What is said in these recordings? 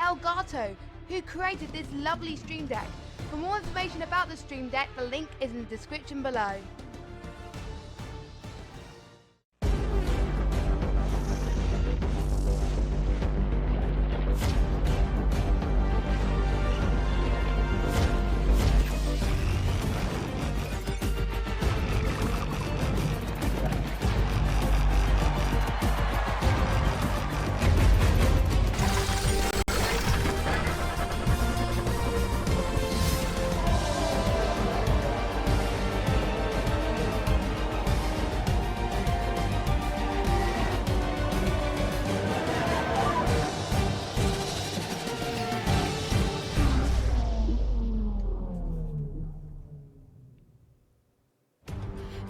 Elgato, who created this lovely Stream Deck. For more information about the Stream Deck, the link is in the description below.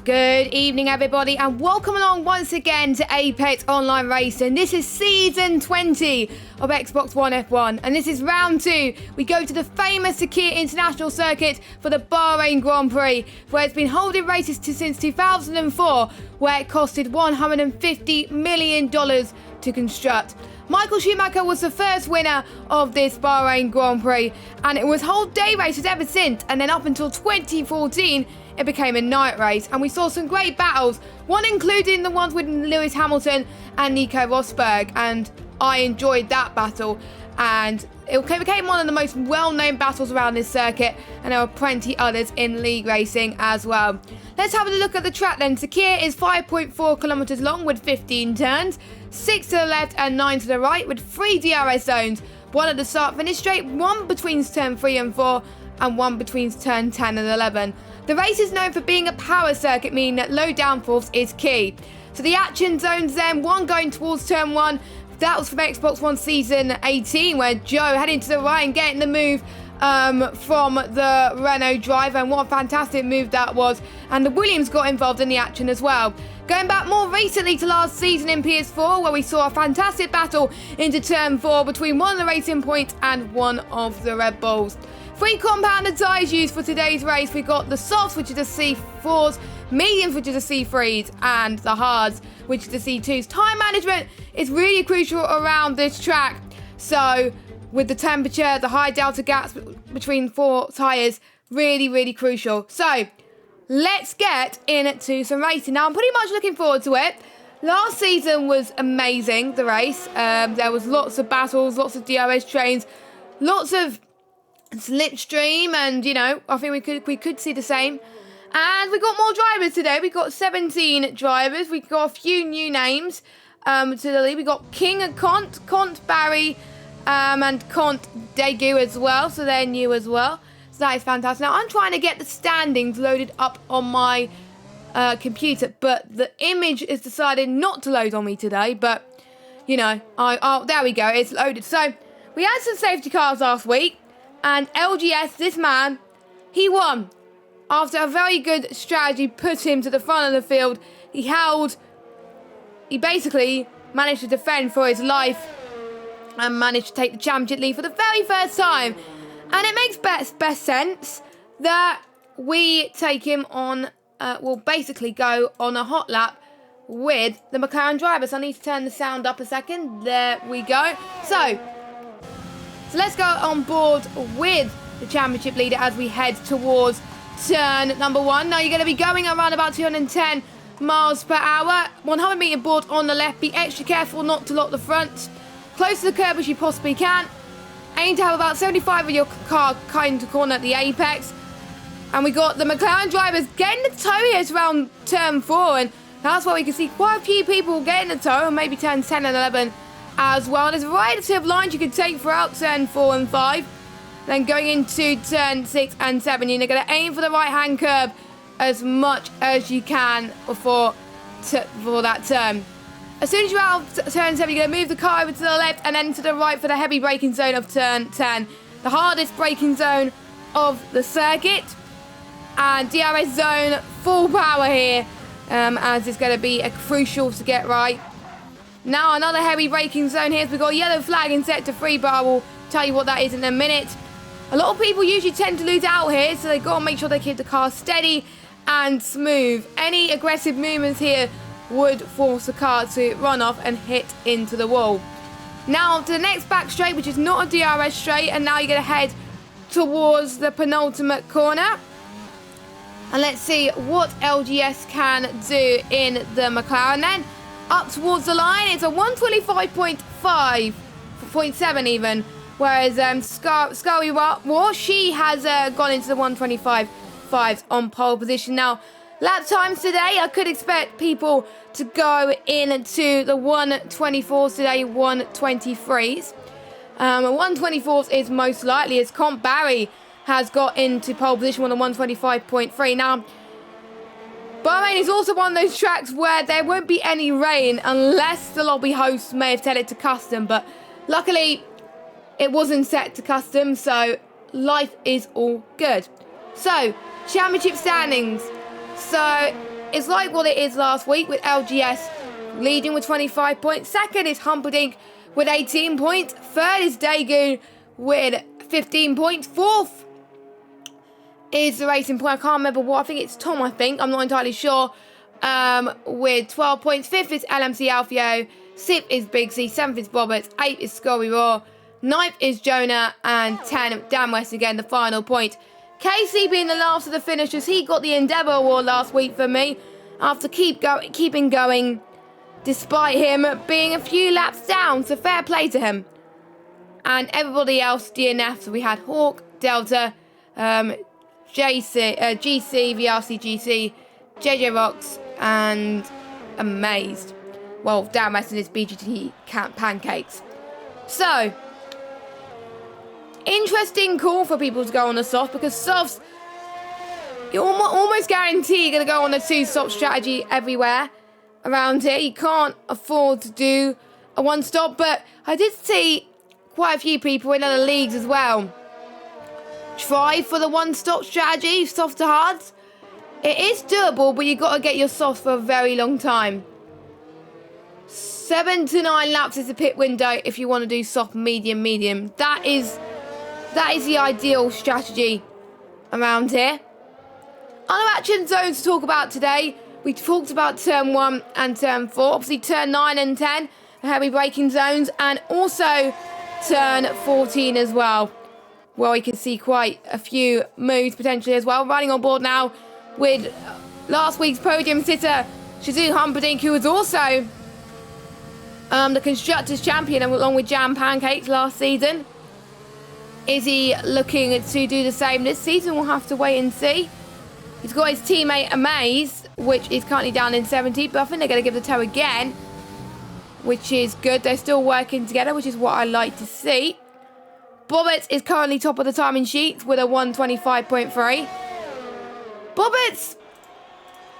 Good evening, everybody, and welcome along once again to Apex Online Racing. This is Season 20 of Xbox One F1, and this is Round 2. We go to the famous Sakir International Circuit for the Bahrain Grand Prix, where it's been holding races since 2004, where it costed $150 million to construct. Michael Schumacher was the first winner of this Bahrain Grand Prix, and it was whole day races ever since, and then up until 2014, it became a night race, and we saw some great battles, one including the ones with Lewis Hamilton and Nico Rosberg, and I enjoyed that battle, and it became one of the most well-known battles around this circuit, and there were plenty others in league racing as well. Let's have a look at the track then. Sakir is 5.4 kilometers long with 15 turns, 6 to the left and 9 to the right, with 3 DRS zones, 1 at the start-finish straight, 1 between turn 3 and 4, and 1 between turn 10 and 11. The race is known for being a power circuit, meaning that low downforce is key. So the action zones then, 1 going towards turn 1, that was from Xbox One Season 18, where Joe heading to the right and getting the move from the Renault driver, and what a fantastic move that was. And the Williams got involved in the action as well. Going back more recently to last season in PS4, where we saw a fantastic battle into turn 4 between one of the Racing Points and one of the Red Bulls. 3 compounded tyres used for today's race. We got the softs, which is the C4s, mediums, which is the C3s, and the hards, which is the C2s. Time management is really crucial around this track. So with the temperature, the high delta gaps between 4 tyres, really crucial. So let's get into some racing. Now, I'm pretty much looking forward to it. Last season was amazing, the race. There was lots of battles, lots of DRS trains, lots of slipstream, and you know, I think we could see the same. And we got more drivers today. We got 17 drivers. We got a few new names to the league. We got King and Cont Barry, and Cont Daegu as well. So they're new as well. So that is fantastic. Now I'm trying to get the standings loaded up on my computer, but the image is decided not to load on me today. But you know, there we go. It's loaded. So we had some safety cars last week. And LGS, this man, he won. After a very good strategy put him to the front of the field, he basically managed to defend for his life and managed to take the championship lead for the very first time. And it makes best sense that we take him on, we'll basically go on a hot lap with the McLaren driver. So I need to turn the sound up a second. There we go. So let's go on board with the championship leader as we head towards turn number 1. Now you're going to be going around about 210 miles per hour. 100 meter board on the left. Be extra careful not to lock the front. Close to the curb as you possibly can. Aim to have about 75 of your car kind to corner at the apex. And we got the McLaren drivers getting the toe here around turn 4. And that's why we can see quite a few people getting the toe. And maybe turns 10 and 11 as well. There's a variety of lines you can take throughout turn 4 and 5. Then going into turn 6 and 7, you're going to aim for the right-hand curb as much as you can for that turn. As soon as you're out of turn 7, you're going to move the car over to the left and then to the right for the heavy braking zone of turn 10. The hardest braking zone of the circuit. And DRS zone, full power here, as it's going to be crucial to get right. Now another heavy braking zone here. So we've got a yellow flag in sector 3, but I will tell you what that is in a minute. A lot of people usually tend to lose out here, so they've got to make sure they keep the car steady and smooth. Any aggressive movements here would force the car to run off and hit into the wall. Now to the next back straight, which is not a DRS straight, and now you're going to head towards the penultimate corner. And let's see what LGS can do in the McLaren then. Up towards the line, it's a 125.5, 0.7 even. Whereas Scully War, she has gone into the 125.5s on pole position. Now, lap times today, I could expect people to go into the 124s today, 123s. 124s is most likely, as Comp Barry has got into pole position on the 125.3. Now, Bahrain is also one of those tracks where there won't be any rain unless the lobby hosts may have set it to custom. But luckily, it wasn't set to custom, so life is all good. So, championship standings. So, it's like what it is last week with LGS leading with 25 points. Second is Humperdinck with 18 points. Third is Dagoon with 15 points. Fourth is the Racing Point. I can't remember what. I think it's Tom, I think. I'm not entirely sure. With 12 points. Fifth is LMC Alfio. Sixth is Big C. Seventh is Roberts. Eighth is Scully Raw. Ninth is Jonah. And 10, Dan West again, the final point. Casey being the last of the finishers. He got the Endeavour Award last week for me. After keeping going. Despite him being a few laps down. So fair play to him. And everybody else, DNF. So we had Hawk, Delta, GC, VRC GC, JJ Rocks, and Amazed. Well, Dan West and his BGT pancakes. So, interesting call for people to go on the soft, because softs, you almost guarantee you're going to go on a 2-stop strategy everywhere around here. You can't afford to do a 1-stop, but I did see quite a few people in other leagues as well try for the 1-stop strategy, soft to hards. It is doable, but you've got to get your softs for a very long time. 7 to 9 laps is the pit window if you want to do soft, medium, medium. That is the ideal strategy around here. Other action zones to talk about today. We talked about turn 1 and turn 4. Obviously turn 9 and 10 are heavy braking zones, and also turn 14 as well. Well, you can see quite a few moves potentially as well. Running on board now with last week's podium sitter, Shazoo Humperdinck, who was also the Constructors' Champion along with Jam Pancakes last season. Is he looking to do the same this season? We'll have to wait and see. He's got his teammate Amaze, which is currently down in 70th, but I think they're going to give the tow again, which is good. They're still working together, which is what I like to see. Bobbett is currently top of the timing sheet with a 125.3.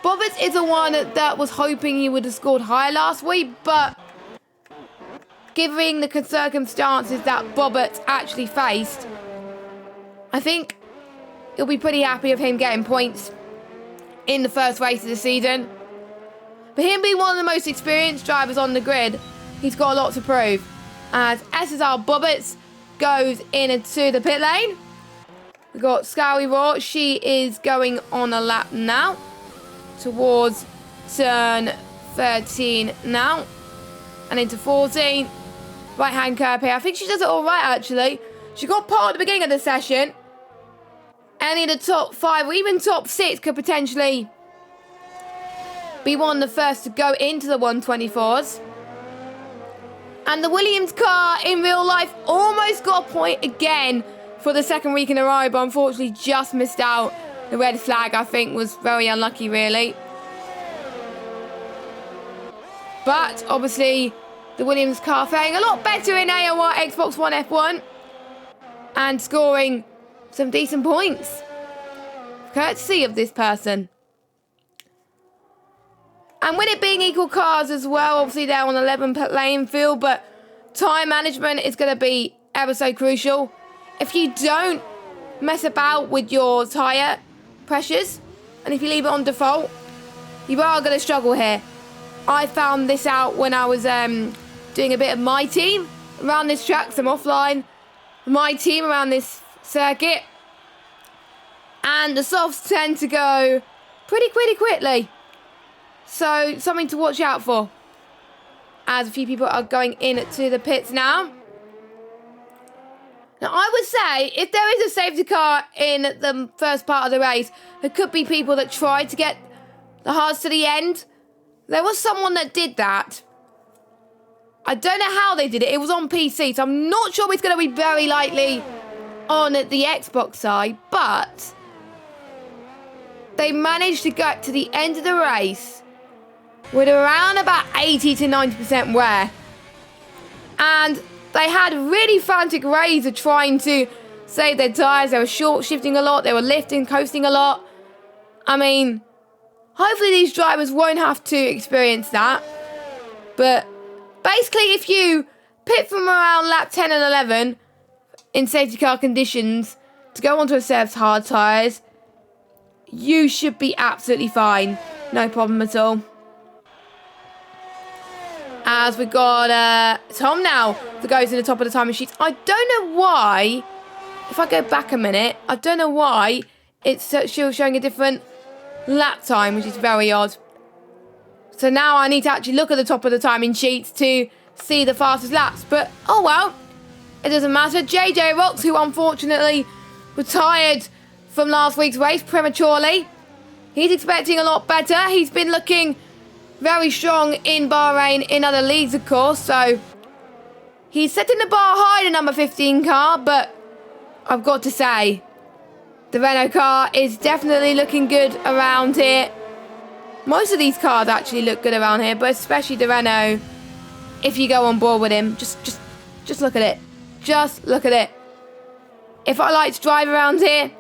Bobbett is the one that was hoping he would have scored higher last week, but given the circumstances that Bobbett actually faced, I think he'll be pretty happy with him getting points in the first race of the season. For him being one of the most experienced drivers on the grid, he's got a lot to prove. As SSR Bobbett goes into the pit lane. We've got Scully Raw. She is going on a lap now towards turn 13 now and into 14. Right hand curve here. I think she does it all right actually. She got pole at the beginning of the session. Any of the top 5 or even top 6 could potentially be one of the first to go into the 124s. And the Williams car in real life almost got a point again for the second week in a row, but unfortunately just missed out. The red flag, I think, was very unlucky, really. But obviously, the Williams car faring a lot better in AOR Xbox One F1 and scoring some decent points. Courtesy of this person. And with it being equal cars as well, obviously they're on 11 lane field, but time management is going to be ever so crucial. If you don't mess about with your tyre pressures, and if you leave it on default, you are going to struggle here. I found this out when I was doing a bit of my team around this track, some offline, my team around this circuit. And the softs tend to go pretty quickly. So, something to watch out for. as a few people are going into the pits now. Now, I would say, if there is a safety car in the first part of the race, there could be people that tried to get the hards to the end. There was someone that did that. I don't know how they did it. It was on PC, so I'm not sure it's going to be very likely on the Xbox side, but they managed to get to the end of the race with around about 80 to 90% wear. And they had really frantic ways of trying to save their tyres. They were short shifting a lot. They were lifting, coasting a lot. I mean, hopefully these drivers won't have to experience that. But basically, if you pit from around lap 10 and 11 in safety car conditions to go onto a set of hard tyres, you should be absolutely fine. No problem at all. As we've got Tom now that goes in the top of the timing sheets. I don't know why, if I go back a minute, I don't know why it's still showing a different lap time, which is very odd. So now I need to actually look at the top of the timing sheets to see the fastest laps. But, oh well, it doesn't matter. JJ Rocks, who unfortunately retired from last week's race prematurely. He's expecting a lot better. He's been looking very strong in Bahrain in other leagues, of course. So he's setting the bar high, the number 15 car. But I've got to say, the Renault car is definitely looking good around here. Most of these cars actually look good around here, but especially the Renault. If you go on board with him, just look at it. Just look at it. If I like to drive around here,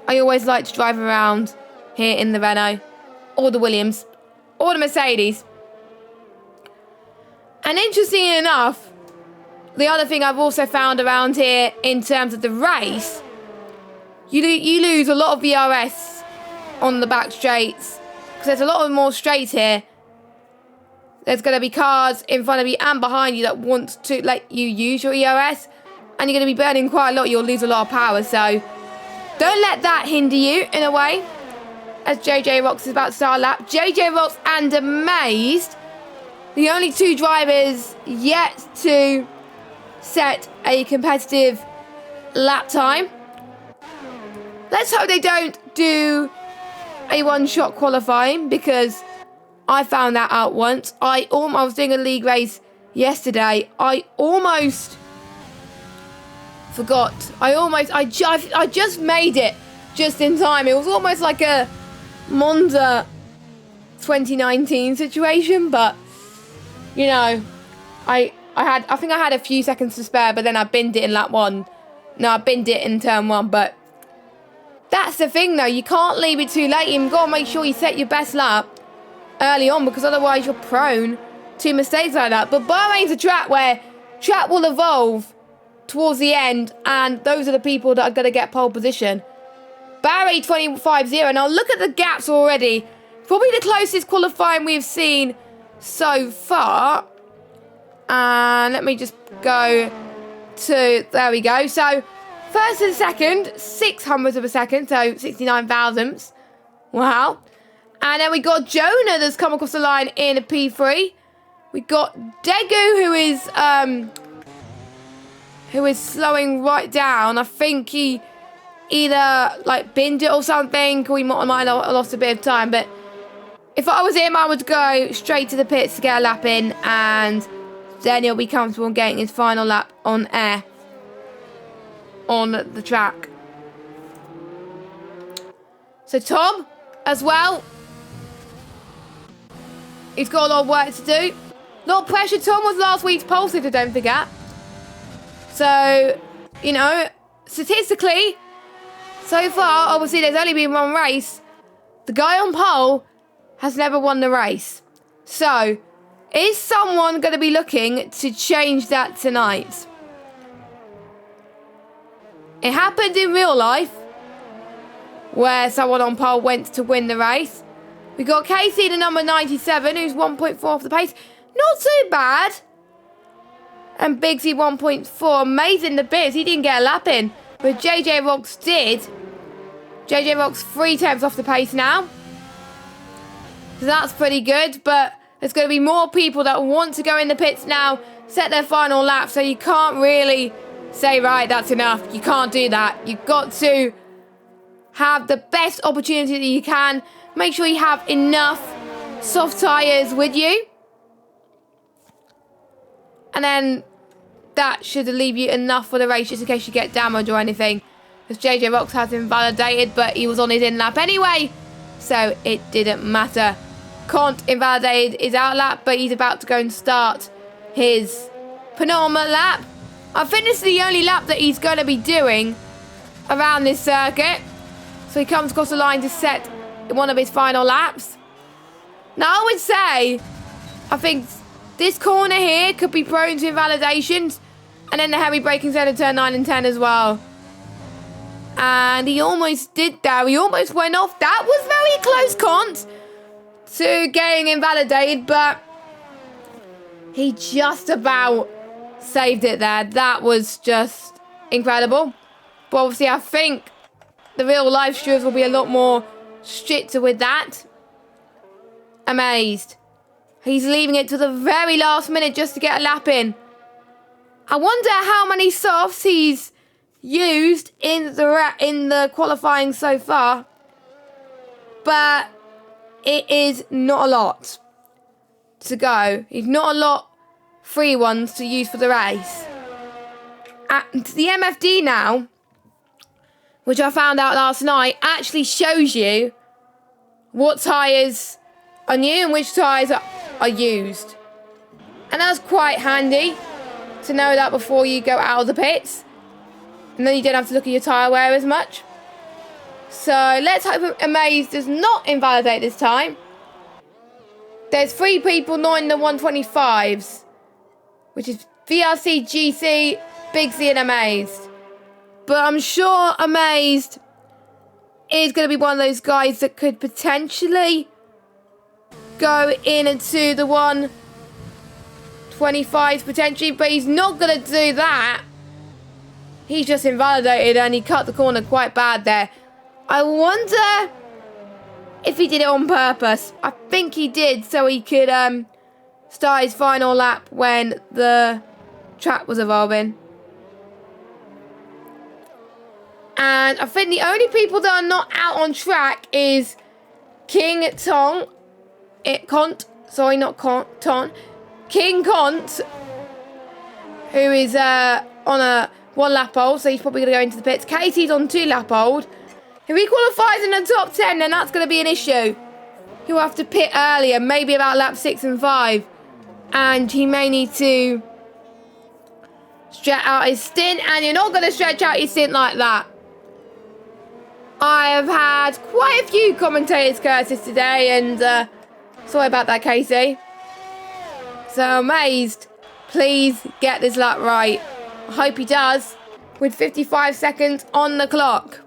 I always like to drive around here in the Renault, or the Williams, or the Mercedes. And interestingly enough, the other thing I've also found around here in terms of the race, you lose a lot of VRS on the back straights, because there's a lot more straights here. There's going to be cars in front of you and behind you that want to let you use your ERS, and you're going to be burning quite a lot. You'll lose a lot of power, so don't let that hinder you in a way. As JJ Rocks is about to start a lap. JJ Rocks and Amazed, the only two drivers yet to set a competitive lap time. Let's hope they don't do a one-shot qualifying, because I found that out once. I was doing a league race yesterday. I almost forgot. I just made it just in time. It was almost like a Monza 2019 situation, but you know, I think I had a few seconds to spare, but then I binned it in lap 1. No, I binned it in turn 1, but that's the thing though, you can't leave it too late. You've got to make sure you set your best lap early on, because otherwise you're prone to mistakes like that. But Bahrain's a track where track will evolve towards the end, and those are the people that are going to get pole position. Barry 25-0. Now look at the gaps already. Probably the closest qualifying we've seen so far. And let me just go to, there we go. So first and second, 600ths of a second, so 69 thousandths. Wow. And then we got Jonah that's come across the line in a P3. We got Degu, who is slowing right down. I think he either like binned it or something, or he might have lost a bit of time. But if I was him, I would go straight to the pits to get a lap in, and then he'll be comfortable getting his final lap on air on the track. So Tom, as well, he's got a lot of work to do. A lot of pressure. Tom was last week's pole sitter, don't forget. So, you know, statistically, so far, obviously there's only been one race. The guy on pole has never won the race. So, is someone going to be looking to change that tonight? It happened in real life, where someone on pole went to win the race. We got Casey, the number 97, who's 1.4 off the pace. Not too bad. And Bigsy 1.4, amazing the bits. He didn't get a lap in, but JJ Rocks did. JJ Rocks 3 tenths off the pace now. So that's pretty good, but There's going to be more people that want to go in the pits now, set their final lap. So you can't really say, right, that's enough. You can't do that. You've got to have the best opportunity that you can. Make sure you have enough soft tyres with you. And then that should leave you enough for the race, just in case you get damaged or anything. Because JJ Rocks has invalidated, but he was on his in lap anyway, so it didn't matter. Cont invalidated his out lap, but he's about to go and start his penultimate lap. I think this is the only lap that he's going to be doing around this circuit. So he comes across the line to set one of his final laps. Now I would say, I think this corner here could be prone to invalidations. And then the heavy braking zone of turn 9 and 10 as well. And he almost did that. He almost went off. That was very close, Cont, to getting invalidated. But he just about saved it there. That was just incredible. But obviously, I think the real live stewards will be a lot more stricter with that. Amazed. He's leaving it to the very last minute just to get a lap in. I wonder how many softs he's used in the qualifying so far. But it is not a lot to go. It's not a lot free ones to use for the race. And the MFD now, which I found out last night, actually shows you what tyres are new and which tyres are used. And that's quite handy to know that before you go out of the pits. And then you don't have to look at your tyre wear as much. So let's hope Amaze does not invalidate this time. There's 3 people not in the 125s, which is VRC, GC, Big C and Amazed. But I'm sure Amazed is going to be one of those guys that could potentially go into the 125s potentially, but he's not going to do that. He's just invalidated and he cut the corner quite bad there. I wonder if he did it on purpose. I think he did, so he could start his final lap when the track was evolving. And I think the only people that are not out on track is King Cont. King Cont, who is on a 1 lap hold, so he's probably going to go into the pits. Casey's on 2 lap hold. If he qualifies in the top 10, then that's going to be an issue. He'll have to pit earlier, maybe about lap 6 and 5. And he may need to stretch out his stint, and you're not going to stretch out your stint like that. I have had quite a few commentators curses today, and sorry about that, Casey. So Amazed, please get this lap right. I hope he does, with 55 seconds on the clock.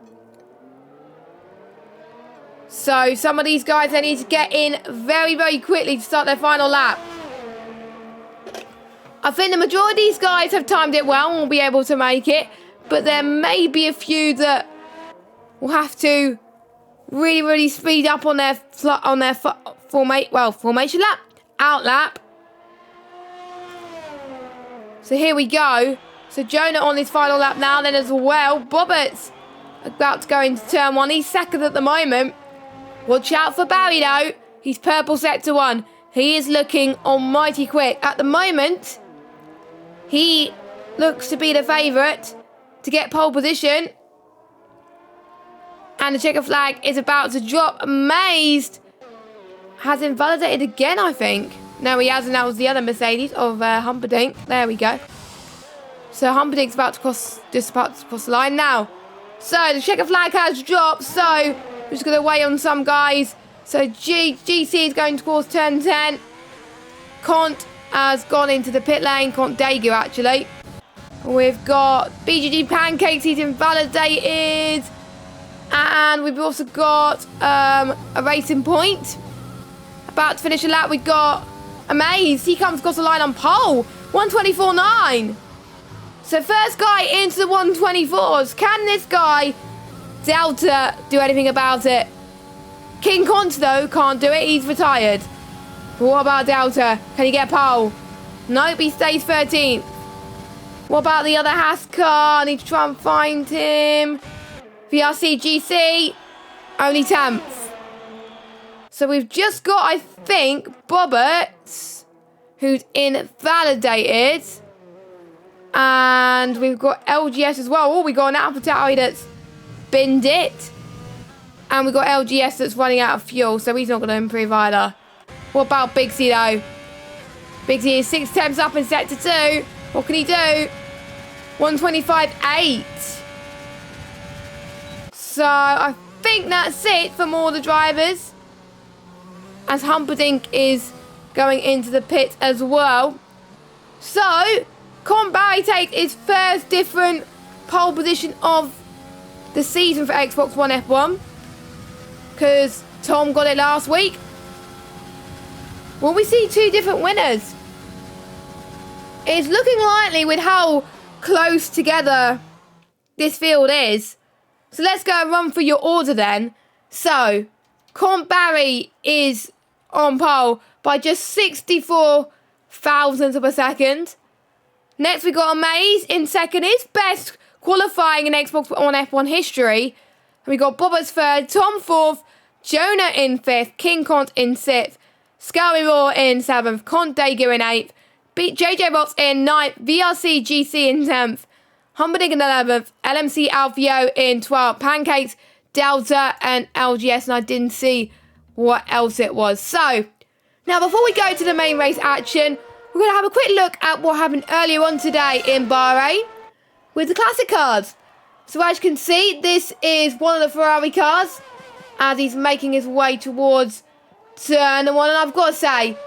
So some of these guys, they need to get in very, very quickly to start their final lap. I think the majority of these guys have timed it well and will be able to make it, but there may be a few that will have to really, really speed up on their formation lap, out lap. So here we go. So Jonah on his final lap now then as well. Bobbert's about to go into turn 1. He's second at the moment. Watch out for Barry though. He's purple sector 1. He is looking almighty quick. At the moment, he looks to be the favourite to get pole position. And the checker flag is about to drop. Amazed has invalidated again, I think. No, he hasn't. That was the other Mercedes of Humperdinck. There we go. So Humperdinck's about to cross the line now. So the checker flag has dropped. So we're just going to wait on some guys. So GC is going towards turn 10. Cont has gone into the pit lane. Cont Daegu, actually. We've got BGG Pancakes. He's invalidated. And we've also got a Racing Point. About to finish a lap. We've got Amaze. He comes across the line on pole. 124.9. So first guy into the 124s. Can this guy, Delta, do anything about it? King Cont, though, can't do it. He's retired. But what about Delta? Can he get pole? Nope, he stays 13th. What about the other Haas car? I need to try and find him. VRC GC, only 10th. So we've just got, I think, Bobbert, who's invalidated. And we've got LGS as well. Oh, we got an AlphaTauri that's binned it. And we've got LGS that's running out of fuel, so he's not going to improve either. What about Big C, though? Big C is 6 tenths up in Sector 2. What can he do? 125.8. So I think that's it from all the drivers. As Humperdinck is going into the pit as well. So, Con Barry takes his first different pole position of the season for Xbox One F1. Because Tom got it last week. Will we see 2 different winners? It's looking likely with how close together this field is. So let's go and run through your order then. So, Con Barry is on pole by just 64 thousandths of a second. Next we got Amaze in second, his best qualifying in Xbox One F1 history. And we got Bobber's third, Tom fourth, Jonah in fifth, King Cont in sixth, Scully Raw in seventh, Cont Dager in eighth, JJ Box in ninth, VRC GC in 10th, Humperdinck in 11th, LMC Alfio in 12th, Pancakes, Delta and LGS, and I didn't see what else it was. So, now before we go to the main race action, we're going to have a quick look at what happened earlier on today in Bahrain with the classic cars. So as you can see, this is one of the Ferrari cars as he's making his way towards turn 1, and I've got to say,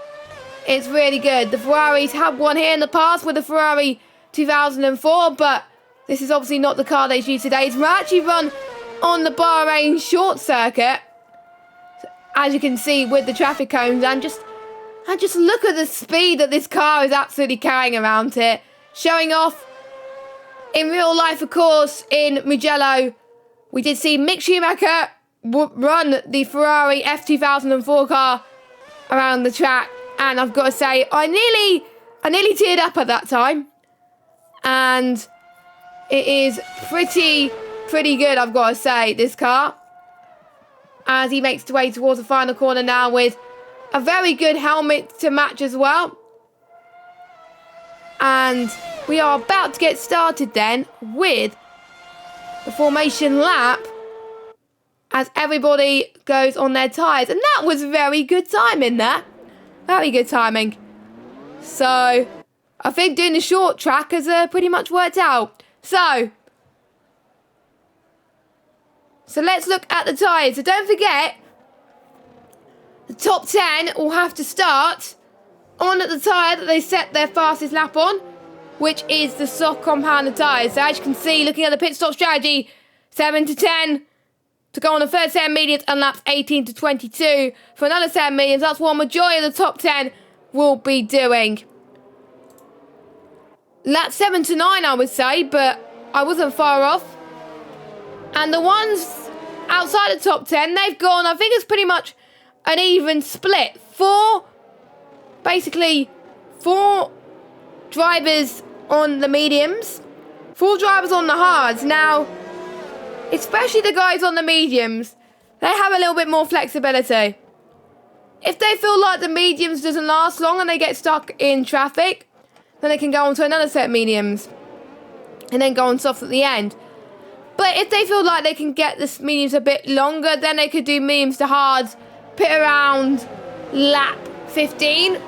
it's really good. The Ferraris have won here in the past with the Ferrari 2004, but this is obviously not the car they use today. It's actually run on the Bahrain short circuit, as you can see with the traffic cones, and just look at the speed that this car is absolutely carrying around here, showing off. In real life, of course, in Mugello, we did see Mick Schumacher run the Ferrari F2004 car around the track, and I've got to say, I nearly teared up at that time, and it is pretty good, I've got to say, this car, as he makes his way towards the final corner now with a very good helmet to match as well. And we are about to get started then with the formation lap as everybody goes on their tyres. And that was very good timing there. Very good timing. So, I think doing the short track has pretty much worked out. So let's look at the tyres. So don't forget, the top 10 will have to start on the tyre that they set their fastest lap on, which is the soft compounded tyres. So as you can see, looking at the pit stop strategy, 7 to 10 to go on the first set of mediums, and laps 18 to 22 for another set of mediums. That's what a majority of the top 10 will be doing. Lap 7 to 9, I would say, but I wasn't far off. And the ones outside the top 10, they've gone, I think it's pretty much an even split. Basically, 4 drivers on the mediums, 4 drivers on the hards. Now, especially the guys on the mediums, they have a little bit more flexibility. If they feel like the mediums doesn't last long and they get stuck in traffic, then they can go on to another set of mediums and then go on soft at the end. But if they feel like they can get the mediums a bit longer, then they could do mediums to hards, pit around lap 15,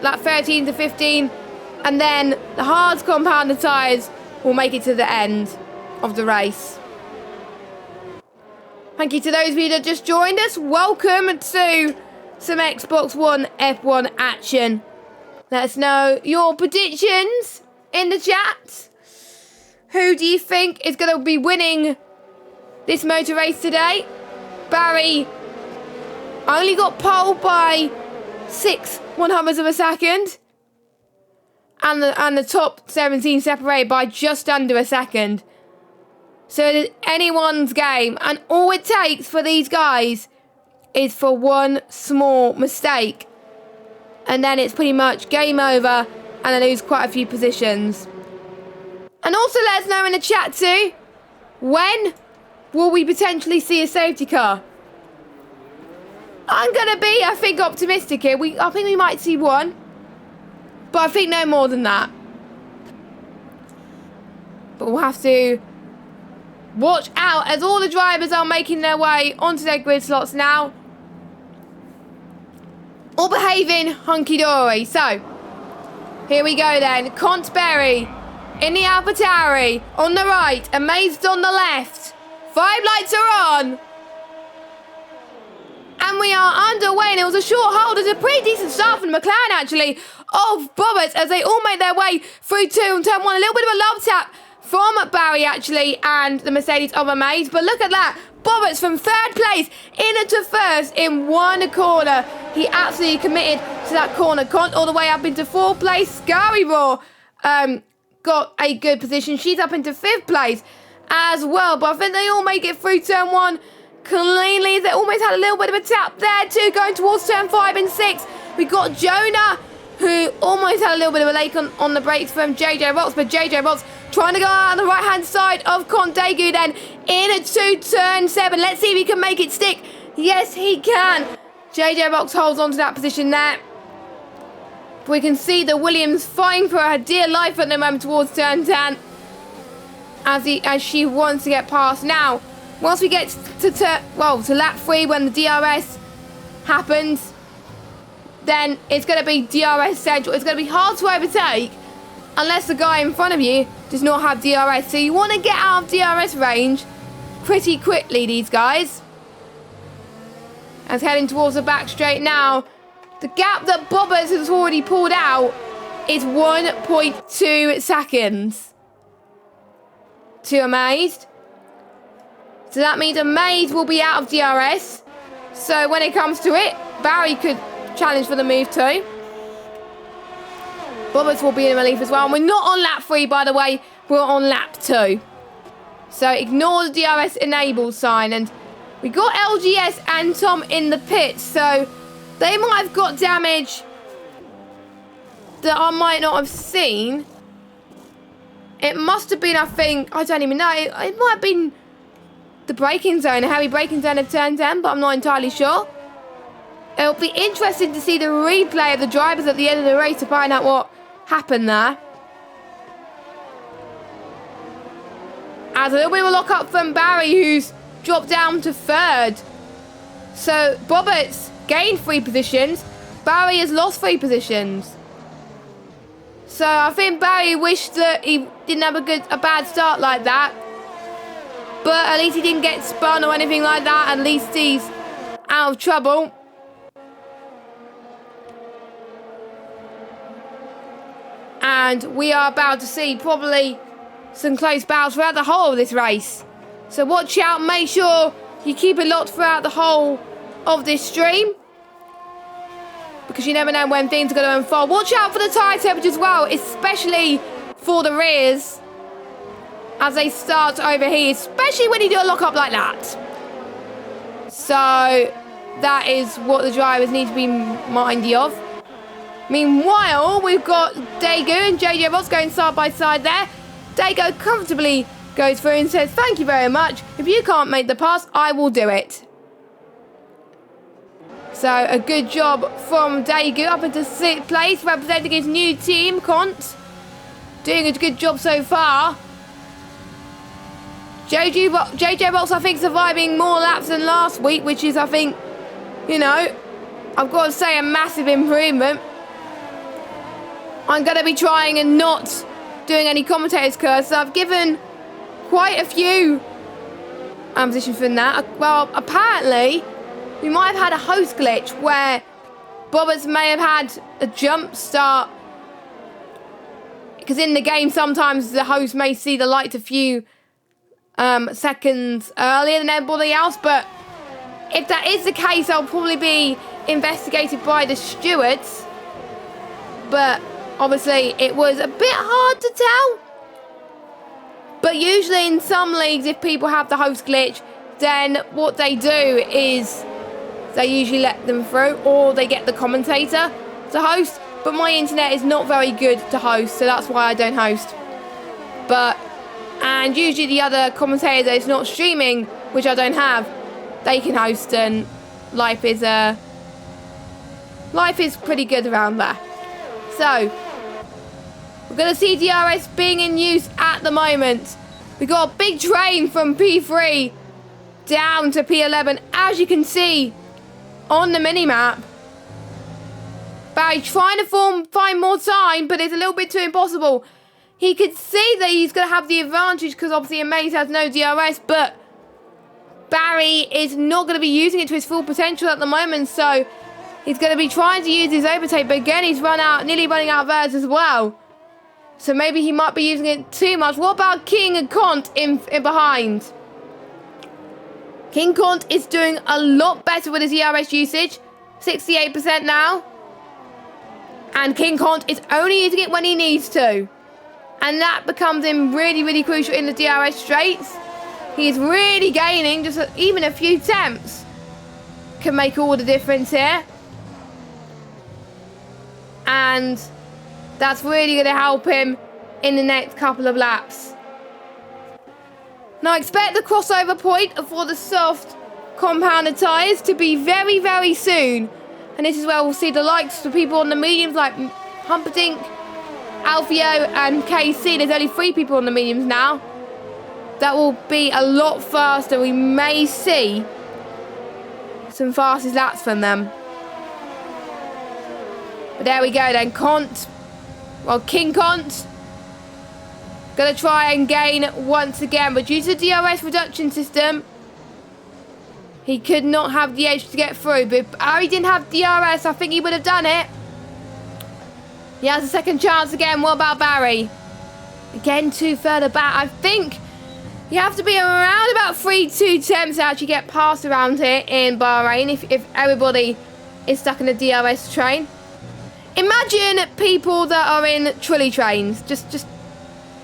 lap 13 to 15, and then the hards compounded tyres will make it to the end of the race. Thank you to those of you that just joined us. Welcome to some Xbox One F1 action. Let us know your predictions in the chat. Who do you think is going to be winning this motor race today? Barry only got pole by 6 100ths of a second. And the top 17 separated by just under a second. So it is anyone's game. And all it takes for these guys is for one small mistake. and then it's pretty much game over, and I lose quite a few positions. And also let us know in the chat too, when will we potentially see a safety car? I'm going to be, I think, optimistic here. I think we might see one, but I think no more than that. But we'll have to watch out as all the drivers are making their way onto their grid slots now. All behaving hunky-dory. So, here we go then. Contberry in the AlphaTauri on the right. Amazed on the left. 5 lights are on. And we are underway, and it was a short hold. It's a pretty decent start from McLaren, actually, of Bobbitt as they all make their way through turn 1. A little bit of a love tap from Barry, actually, and the Mercedes of Amaze. But look at that. Bobbitt from 3rd place into 1st in 1 corner. He absolutely committed to that corner. All the way up into 4th place. Scary Raw got a good position. She's up into 5th place as well. But I think they all make it through turn 1 cleanly. They almost had a little bit of a tap there too, going towards turn 5 and 6. We got Jonah, who almost had a little bit of a lake on the brakes from JJ Rocks, but JJ Rocks trying to go out on the right hand side of Condegu then into turn 7. Let's see if he can make it stick. Yes, he can. JJ Rocks holds on to that position there. We can see the Williams fighting for her dear life at the moment towards turn 10 as she wants to get past. Now, once we get to lap 3, when the DRS happens, then it's going to be DRS central. It's going to be hard to overtake unless the guy in front of you does not have DRS. So you want to get out of DRS range pretty quickly, these guys. As heading towards the back straight now, the gap that Bobbers has already pulled out is 1.2 seconds to Amazed. So that means Amaze will be out of DRS. So when it comes to it, Barry could challenge for the move too. Bobbers will be in relief as well. And we're not on lap 3, by the way. We're on lap 2. So ignore the DRS enable sign. And we got LGS and Tom in the pits. So they might have got damage that I might not have seen. It must have been, I think, I don't even know. It might have been the braking zone, a heavy braking zone of turn 10, but I'm not entirely sure. It'll be interesting to see the replay of the drivers at the end of the race to find out what happened there. As a little bit of a lock up from Barry, who's dropped down to 3rd. So Bobbitt's gained 3 positions. Barry has lost 3 positions. So I think Barry wished that he didn't have a bad start like that. But at least he didn't get spun or anything like that. At least he's out of trouble. And we are about to see probably some close battles throughout the whole of this race. So watch out. Make sure you keep it locked throughout the whole of this stream, because you never know when things are going to unfold. Watch out for the tyre temperature as well, especially for the rears as they start to overheat, especially when you do a lock-up like that. So that is what the drivers need to be mindy of. Meanwhile, we've got Daegu and JJ Ross going side by side there. Daegu comfortably goes through and says, "Thank you very much. If you can't make the pass, I will do it." So a good job from Daegu up into 6th place, representing his new team, Kont. Doing a good job so far. JJ Ross, I think, surviving more laps than last week, which is, I think, you know, I've got to say, a massive improvement. I'm going to be trying and not doing any commentators curse. So I've given quite a few positions from that. Well, apparently, we might have had a host glitch where Bobbers may have had a jump start. Because in the game, sometimes the host may see the light a few seconds earlier than everybody else. But if that is the case, I'll probably be investigated by the stewards. But obviously, it was a bit hard to tell. But usually in some leagues, if people have the host glitch, then what they do is they usually let them through, or they get the commentator to host, but my internet is not very good to host, so that's why I don't host. And usually the other commentators that is not streaming, which I don't have, they can host, and life is pretty good around there. So we're going to see DRS being in use at the moment. We got a big train from P3 down to P11, as you can see on the mini-map. Barry trying to find more time, but it's a little bit too impossible. He could see that he's going to have the advantage because obviously Amaze has no DRS, but Barry is not going to be using it to his full potential at the moment, so he's going to be trying to use his overtake, but again, he's nearly running out of airs as well. So maybe he might be using it too much. What about King and Kont in behind? King Kont is doing a lot better with his ERS usage. 68% now. And King Kont is only using it when he needs to. And that becomes him really, really crucial in the DRS straights. He's really gaining. Just even a few attempts can make all the difference here. And that's really going to help him in the next couple of laps. Now expect the crossover point for the soft compounded tyres to be very, very soon. And this is where we'll see the likes of people on the mediums like Humperdinck, Alfio and KC. There's only 3 people on the mediums now. That will be a lot faster. We may see some fastest laps from them. But there we go then. King Kont going to try and gain once again. But due to the DRS reduction system, he could not have the edge to get through. But if Barry didn't have DRS, I think he would have done it. He has a second chance again. What about Barry? Again, 2 further back. I think you have to be around about 3-2 attempts to actually get past around here in Bahrain if everybody is stuck in a DRS train. Imagine people that are in trolley trains. Just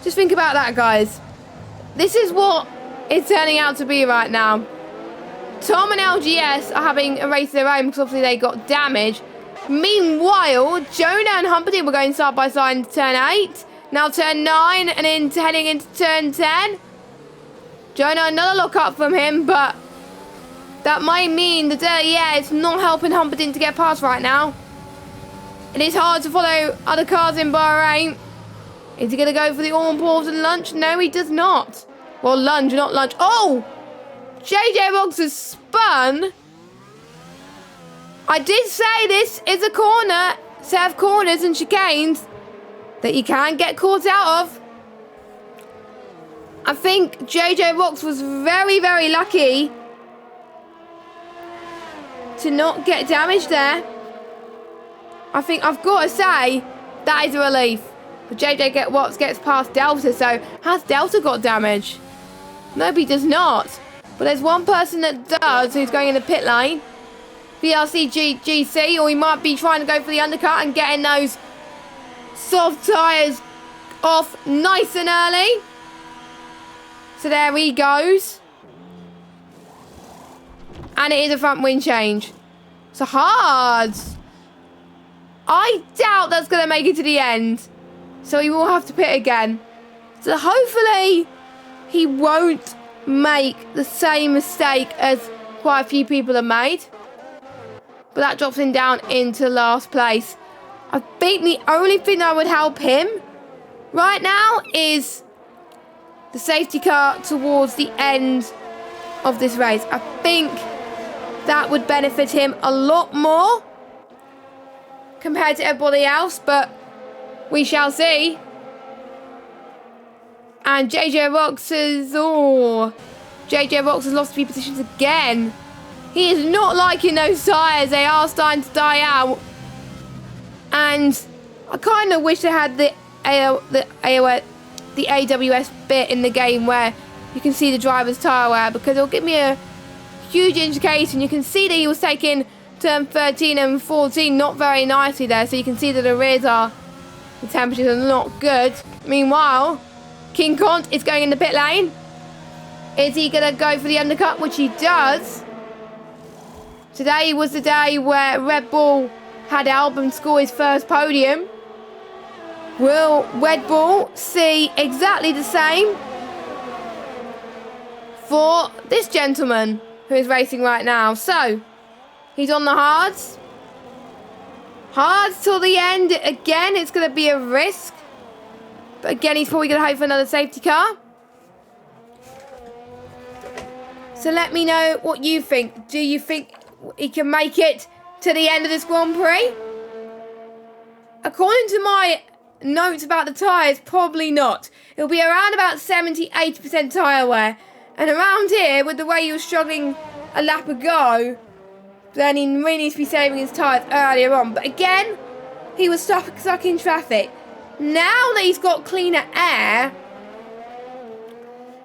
think about that, guys. This is what it's turning out to be right now. Tom and LGS are having a race of their own because obviously they got damage. Meanwhile, Jonah and Humperdinck were going side by side into turn 8. Now turn 9 and then heading into turn 10. Jonah, another lock up from him, but that might mean that, it's not helping Humperdinck to get past right now. It is hard to follow other cars in Bahrain. Is he going to go for the all-important lunge? No, he does not. Well, lunge, not lunge. Oh! JJ Roggs has spun. I did say this is a set of corners and chicanes that you can get caught out of. I think JJ Roggs was very, very lucky to not get damaged there. I think I've got to say that is a relief. But JJ Roggs gets past Delta, so has Delta got damage? No, he does not. But there's one person that does who's going in the pit lane. VRC GC, or he might be trying to go for the undercut and getting those soft tyres off nice and early. So there he goes. And it is a front wing change. So hard. I doubt that's going to make it to the end. So he will have to pit again. So hopefully he won't make the same mistake as quite a few people have made. But that drops him down into last place. I think the only thing that would help him right now is the safety car towards the end of this race. I think that would benefit him a lot more compared to everybody else, but we shall see. And JJ Roggs has lost a few positions again. He is not liking those tyres. They are starting to die out. And I kind of wish they had the AWS bit in the game where you can see the driver's tyre wear, because it'll give me a huge indication. You can see that he was taking turn 13 and 14 not very nicely there, so you can see that the temperatures are not good. Meanwhile, King Kont is going in the pit lane. Is he going to go for the undercut, which he does? Today was the day where Red Bull had Albon score his first podium. Will Red Bull see exactly the same for this gentleman who is racing right now? So, he's on the hards. Hards till the end. Again, it's going to be a risk. But again, he's probably going to hope for another safety car. So let me know what you think. Do you think he can make it to the end of this Grand Prix? According to my notes about the tyres, probably not. It'll be around about 70-80% tyre wear. And around here, with the way he was struggling a lap ago, then he really needs to be saving his tyres earlier on. But again, he was stuck in traffic. Now that he's got cleaner air,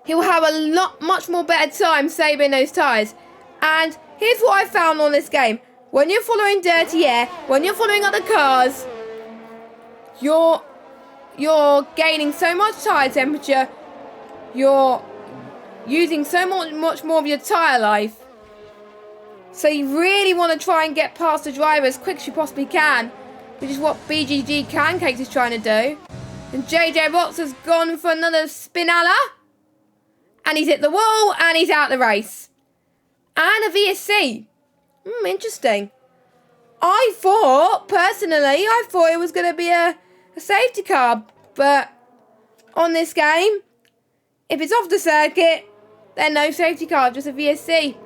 he'll have a much more better time saving those tyres. And here's what I found on this game. When you're following dirty air, when you're following other cars, you're gaining so much tyre temperature, you're using so much more of your tyre life. So you really want to try and get past the driver as quick as you possibly can, which is what BGG Cancakes is trying to do. And JJ Rocks has gone for another spinella. And he's hit the wall and he's out the race. And a VSC. Interesting. Personally, I thought it was going to be a safety car. But on this game, if it's off the circuit, then no safety car, just a VSC.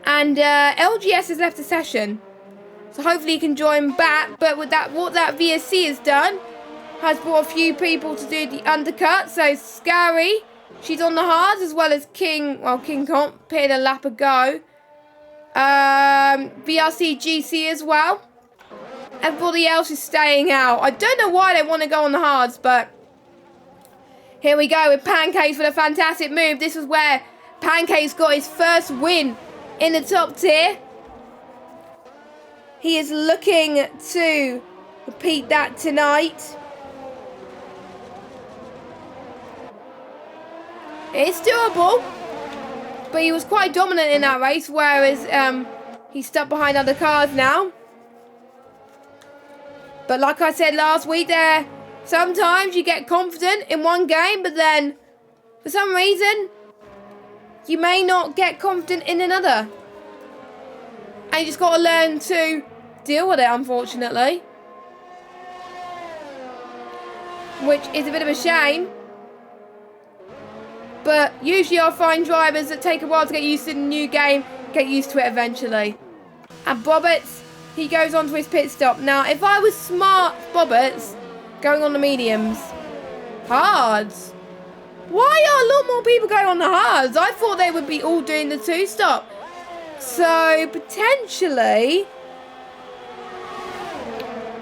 And LGS has left the session. So hopefully he can join back. But with that, what that VSC has done, has brought a few people to do the undercut. So Scary, she's on the hards, as well as King. Well, King can't pitted a lap ago. VRC GC as well. Everybody else is staying out. I don't know why they want to go on the hards, but here we go with Pancakes with a fantastic move. This is where Pancakes got his first win in the top tier. He is looking to repeat that tonight. It's doable, but he was quite dominant in that race, whereas he's stuck behind other cars now. But like I said last week, sometimes you get confident in one game, but then for some reason you may not get confident in another. And you just got to learn to deal with it, unfortunately. Which is a bit of a shame. But usually I find drivers that take a while to get used to the new game, get used to it eventually. And Bobbitts, he goes on to his pit stop. Now, if I was smart Bobbitts, going on the mediums, hards. Why are a lot more people going on the hards? I thought they would be all doing the two-stop. So, potentially,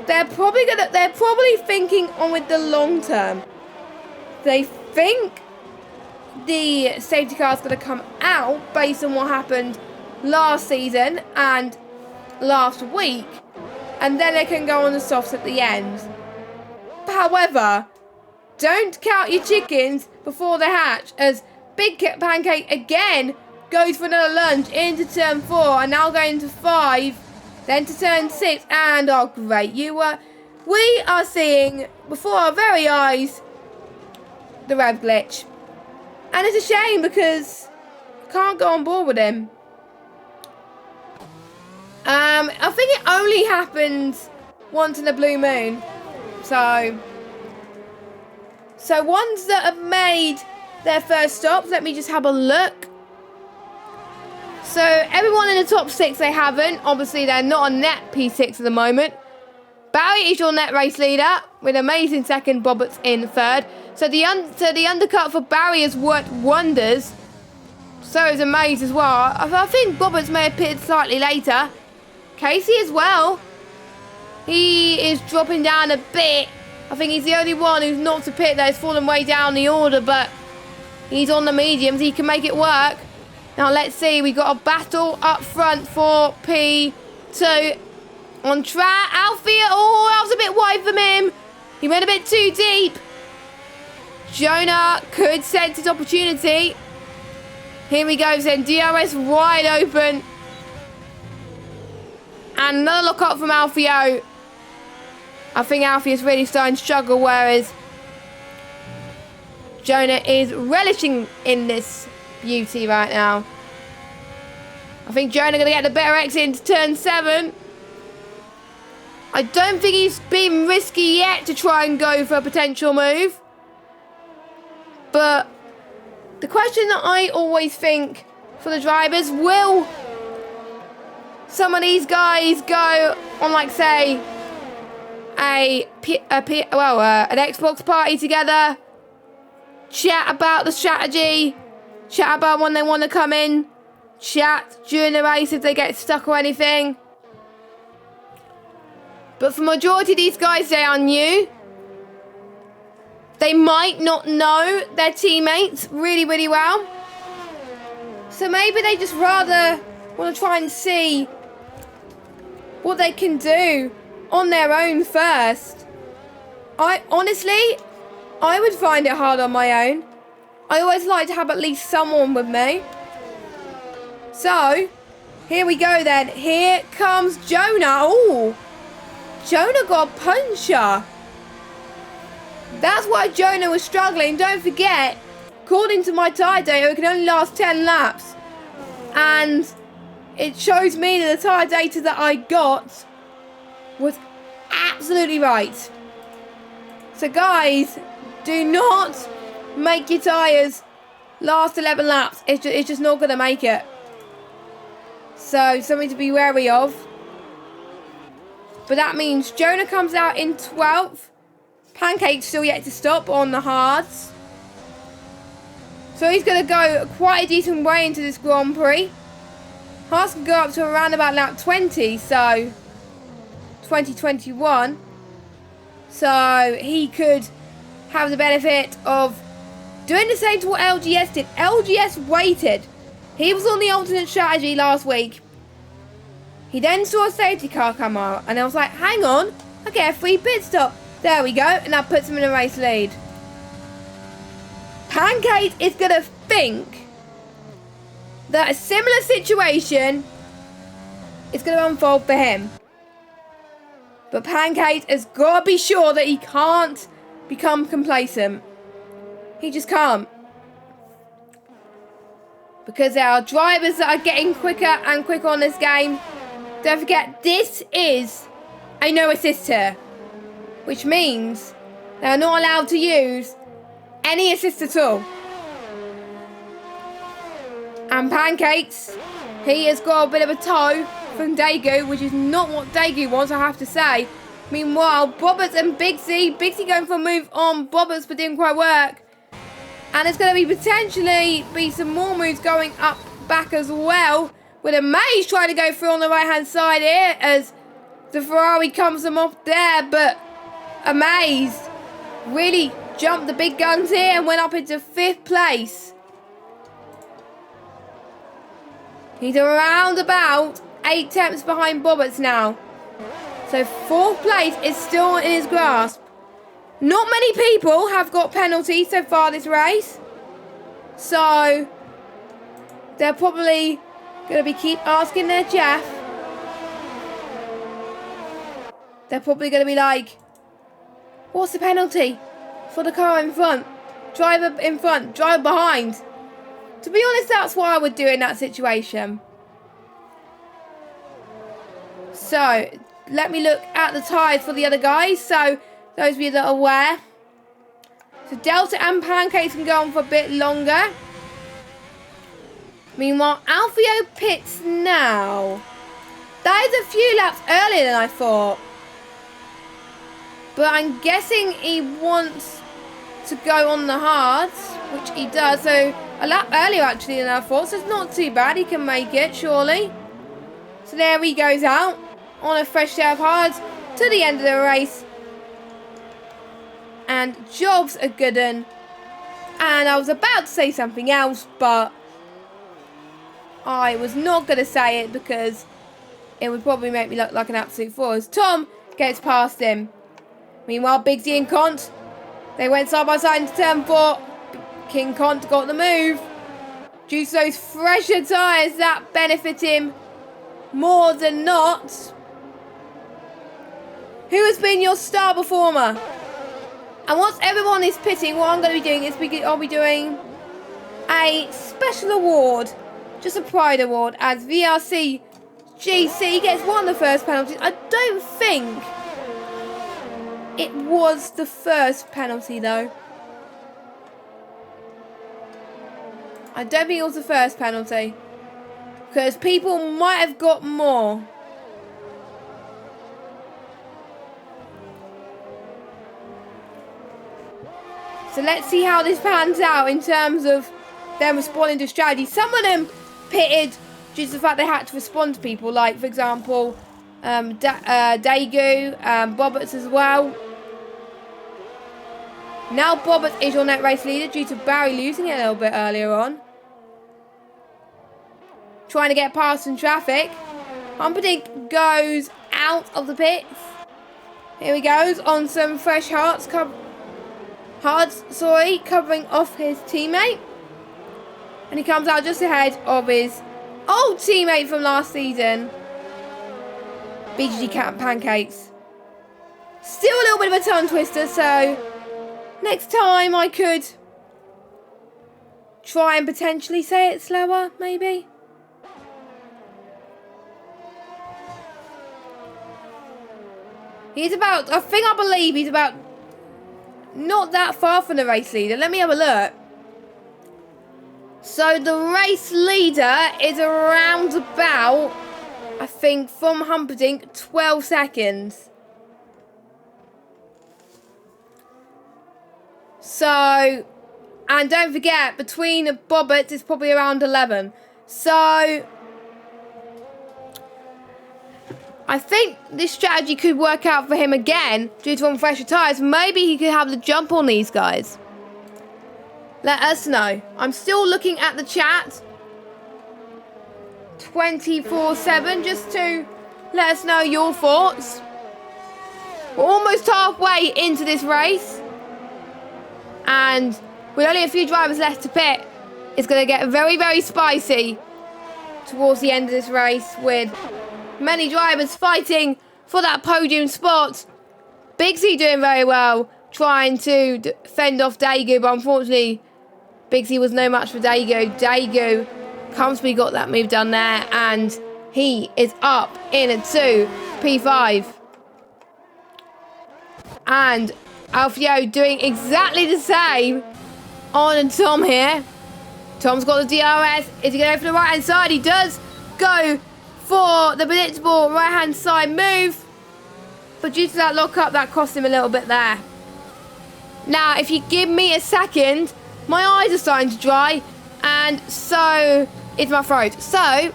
they're probably thinking on with the long term. They think the safety car is going to come out based on what happened last season and last week, and then they can go on the softs at the end. However, don't count your chickens before they hatch, as Big Pancake again goes for another lunge into turn 4 and now going to 5, then to turn 6, and oh great, we are seeing before our very eyes the rev glitch. And it's a shame because I can't go on board with him. I think it only happens once in a blue moon. So ones that have made their first stops, let me just have a look. So everyone in the top 6, they haven't. Obviously, they're not on net P6 at the moment. Barry is your net race leader with amazing second. Bobbitts in third. So the undercut for Barry has worked wonders. So is Amaze as well. I think Bobbitts may have pitted slightly later. Casey as well. He is dropping down a bit. I think he's the only one who's not to pit that has fallen way down the order, but he's on the mediums. He can make it work. Now let's see. We got a battle up front for P2. On track, Alfie. Oh, that was a bit wide from him. He went a bit too deep. Jonah could sense his opportunity. Here we go then. DRS wide open. And another look up from Alfio. I think Alfio's really starting to struggle, whereas Jonah is relishing in this beauty right now. I think Jonah going to get the better exit into turn 7. I don't think he's been risky yet to try and go for a potential move. But the question that I always think for the drivers, will some of these guys go on, like, say, an Xbox party together, chat about the strategy, chat about when they want to come in, chat during the race if they get stuck or anything. But for the majority of these guys, they are new. They might not know their teammates really, really well. So maybe they just rather want to try and see what they can do on their own first. I would find it hard on my own. I always like to have at least someone with me. So, here we go then. Here comes Jonah. Ooh, Jonah got a puncher. That's why Jonah was struggling. Don't forget, according to my tyre data, it can only last 10 laps. And it shows me that the tyre data that I got was absolutely right. So guys, do not make your tyres last 11 laps. It's just not going to make it. So, something to be wary of. But that means Jonah comes out in 12th. Pancake's still yet to stop on the hards. So he's going to go quite a decent way into this Grand Prix. Hards can go up to around about lap 20, so 2021. So he could have the benefit of doing the same to what LGS did. LGS waited. He was on the alternate strategy last week. He then saw a safety car come out, and I was like, hang on, I get a free pit stop. There we go, and that puts him in a race lead. Pancake is going to think that a similar situation is going to unfold for him. But Pancake has got to be sure that he can't become complacent. He just can't. Because there are drivers that are getting quicker and quicker on this game. Don't forget, this is a no assist tier, which means they are not allowed to use any assist at all. And Pancakes, he has got a bit of a toe from Daegu, which is not what Daegu wants, I have to say. Meanwhile, Bobbers and Bigsy going for a move on Bobbers, but didn't quite work. And there's going to be potentially some more moves going up back as well, with a Maze trying to go through on the right hand side here as the Ferrari comes them off there, but a Maze really jumped the big guns here and went up into 5th place. He's around about 8 tenths behind Bobbers now. So 4th place is still in his grasp. Not many people have got penalties so far this race. So they're probably going to keep asking their Jeff. They're probably going to be like, what's the penalty for the car in front? Driver in front, driver behind. To be honest, that's what I would do in that situation. So, let me look at the tyres for the other guys. So, those of you that are aware. So, Delta and Pancakes can go on for a bit longer. Meanwhile, Alfio pits now. That is a few laps earlier than I thought. But I'm guessing he wants to go on the hards, which he does. So a lap earlier actually than I thought. So it's not too bad. He can make it, surely. So there he goes out on a fresh set of hards to the end of the race. And job's a good one. And I was about to say something else, but I was not going to say it because it would probably make me look like an absolute fool. As Tom gets past him. Meanwhile, Bigsy and Cont, they went side by side into turn 4. King Cont got the move. Due to those fresher tyres, that benefit him more than not. Who has been your star performer? And once everyone is pitting, what I'm going to be doing is I'll be doing a special award, just a pride award, as VRC GC gets one of the first penalties. I don't think it was the first penalty though. I don't think it was the first penalty, because people might have got more. So let's see how this pans out in terms of them responding to strategy. Some of them pitted due to the fact they had to respond to people, like, for example, Daegu, Bobberts as well. Now Bobberts is your net race leader due to Barry losing it a little bit earlier on. Trying to get past in traffic. Humperdinck goes out of the pits. Here he goes on some fresh hearts, covering off his teammate. And he comes out just ahead of his old teammate from last season, BGG Pancakes. Still a little bit of a tongue twister, so next time I could try and potentially say it slower, maybe. He's about, I believe he's about not that far from the race leader. Let me have a look. So the race leader is around about, I think, from Humperdinck, 12 seconds. So, and don't forget, between the Bobberts is probably around 11. So, I think this strategy could work out for him again due to fresher tyres. Maybe he could have the jump on these guys. Let us know. I'm still looking at the chat 24/7 just to let us know your thoughts. We're almost halfway into this race, and with only a few drivers left to pit, it's going to get very, very spicy towards the end of this race, with many drivers fighting for that podium spot. Bigsy doing very well, trying to fend off Daegu, but unfortunately Bigsy was no match for Daegu. Daegu comfortably got that move done there, and he is up in a 2 P5. And Alfio doing exactly the same on Tom here. Tom's got the DRS. Is he going to go for the right hand side? He does go for the predictable right hand side move, but due to that lock up, that cost him a little bit there. Now if you give me a second, my eyes are starting to dry, and so is my throat. So I'm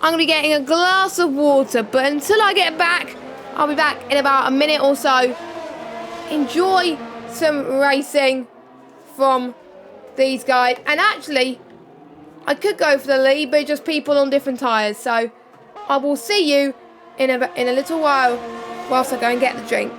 going to be getting a glass of water, but until I get back, I'll be back in about a minute or so. Enjoy some racing from these guys. And actually, I could go for the lead, but just people on different tyres. So I will see you in a little while whilst I go and get the drink.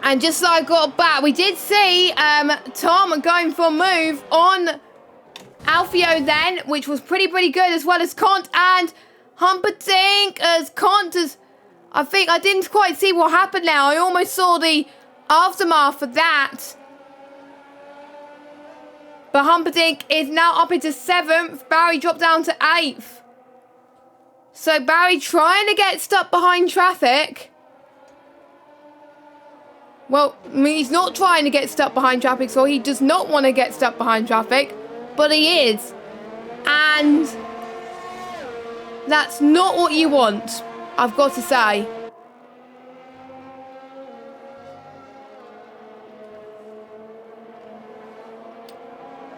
And just as I got back, we did see Tom going for a move on Alfio then, which was pretty good, as well as Kont and Humperdinck. As Kont as I think I didn't quite see what happened now. I almost saw the aftermath of that. But Humperdinck is now up into 7th. Barry dropped down to 8th. So Barry trying to get stuck behind traffic. Well, I mean, he's not trying to get stuck behind traffic, so he does not want to get stuck behind traffic, but he is. And that's not what you want, I've got to say.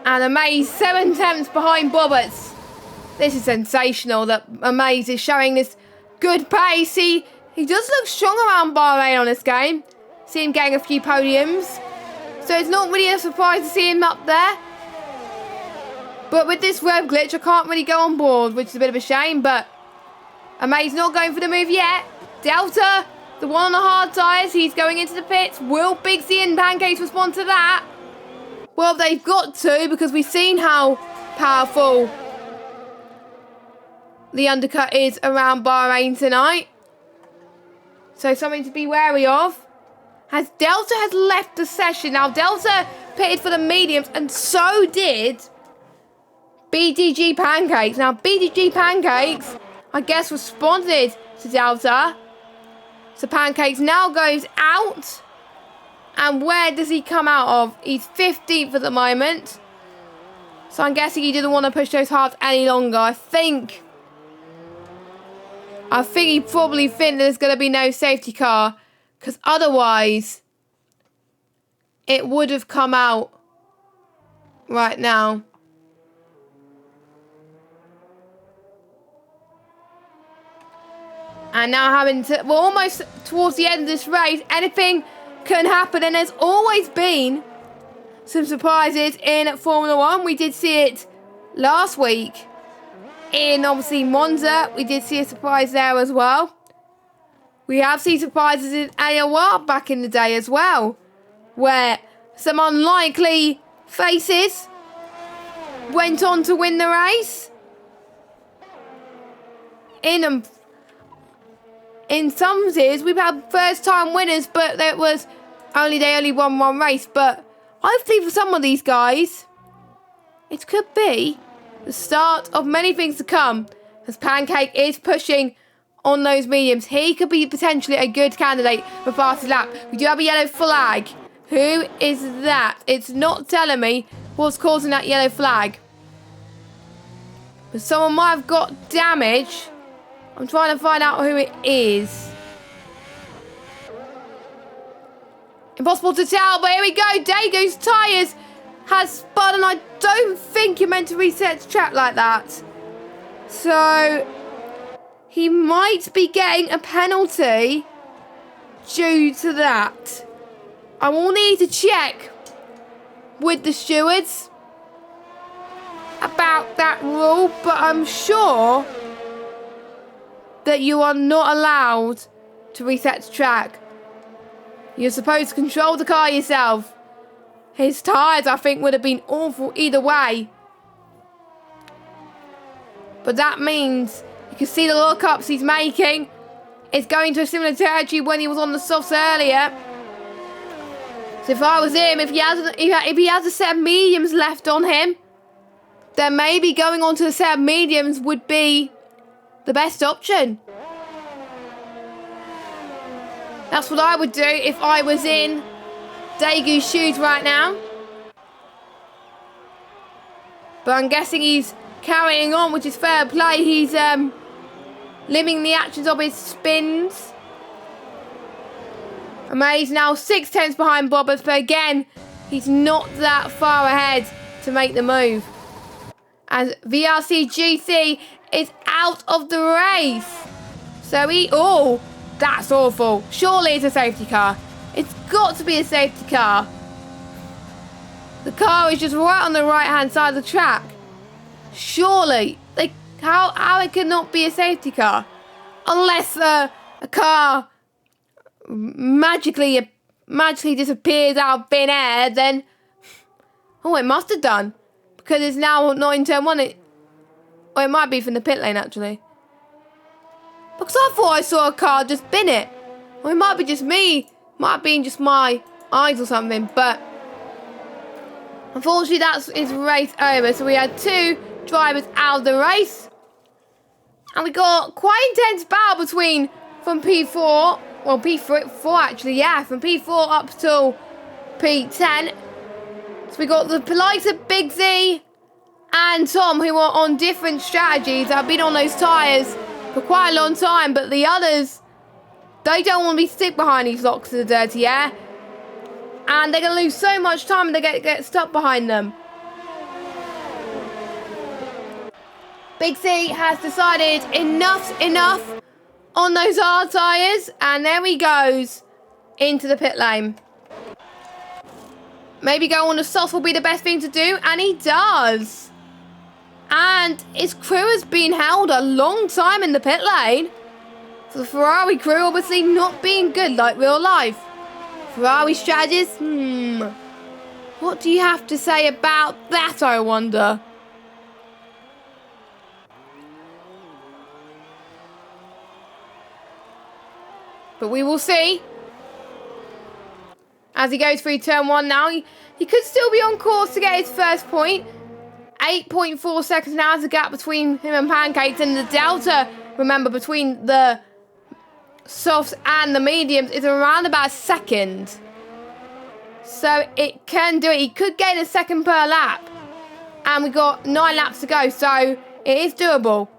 And Amaze 7/10 behind Bobbers. This is sensational that Amaze is showing this good pace. He does look strong around Bahrain on this game. See him getting a few podiums. So it's not really a surprise to see him up there. But with this rev glitch, I can't really go on board, which is a bit of a shame. But Amaze not going for the move yet. Delta, the one on the hard tyres, he's going into the pits. Will Bigsy and Pancakes respond to that? Well, they've got to, because we've seen how powerful the undercut is around Bahrain tonight. So something to be wary of. As Delta has left the session. Now, Delta pitted for the mediums, and so did BDG Pancakes. Now, BDG Pancakes, I guess, responded to Delta. So Pancakes now goes out. And where does he come out of? He's 15th at the moment. So I'm guessing he didn't want to push those halves any longer. I think he probably thinks there's going to be no safety car. Because otherwise, it would have come out right now. And now we're almost towards the end of this race. Anything can happen. And there's always been some surprises in Formula 1. We did see it last week in, obviously, Monza. We did see a surprise there as well. We have seen surprises in AOR back in the day as well, where some unlikely faces went on to win the race. In some years, we've had first-time winners, but they only won one race. But hopefully for some of these guys, it could be the start of many things to come, as Pancake is pushing on those mediums. He could be potentially a good candidate for fastest lap. We do have a yellow flag. Who is that? It's not telling me what's causing that yellow flag. But someone might have got damage. I'm trying to find out who it is. Impossible to tell, but here we go. Dago's tyres has spun, and I don't think you're meant to reset the track like that. So he might be getting a penalty due to that. I will need to check with the stewards about that rule, but I'm sure that you are not allowed to reset the track. You're supposed to control the car yourself. His tyres, I think, would have been awful either way. But that means you can see the lockups he's making. It's going to a similar territory when he was on the softs earlier. So if I was him, if he has a set of mediums left on him, then maybe going on to the set of mediums would be the best option. That's what I would do if I was in Dagu's shoes right now. But I'm guessing he's carrying on, which is fair play. He's limiting the actions of his spins. Amaze now 6/10 behind Bobbers, but again, he's not that far ahead to make the move. As VRC GC is out of the race. So oh, that's awful. Surely it's a safety car. It's got to be a safety car. The car is just right on the right-hand side of the track. Surely, how it cannot be a safety car? Unless a car magically disappears out of thin air, then it must have done, because it's now not in turn one. It might be from the pit lane actually, because I thought I saw a car just bin it. Or it might be just me, might have been just my eyes or something. But unfortunately, that's his race over. So we had two drivers out of the race, and we got quite intense battle between from P4. Well, P4 actually, yeah, from P4 up till P10. So we got the likes of Big Z and Tom, who are on different strategies. I've been on those tyres for quite a long time, but the others, they don't want to be stuck behind these locks of the dirty air. And they're going to lose so much time and they get stuck behind them. Big C has decided enough's enough on those hard tyres. And there he goes into the pit lane. Maybe go on the soft will be the best thing to do. And he does. And his crew has been held a long time in the pit lane. So the Ferrari crew obviously not being good like real life. Ferrari strategists? What do you have to say about that, I wonder? But we will see. As he goes through turn 1 now, he could still be on course to get his first point. 8.4 seconds now is the gap between him and Pancakes, and the delta, remember, between the softs and the mediums is around about a second. So it can do it. He could gain a second per lap. And we've got 9 laps to go, so it is doable.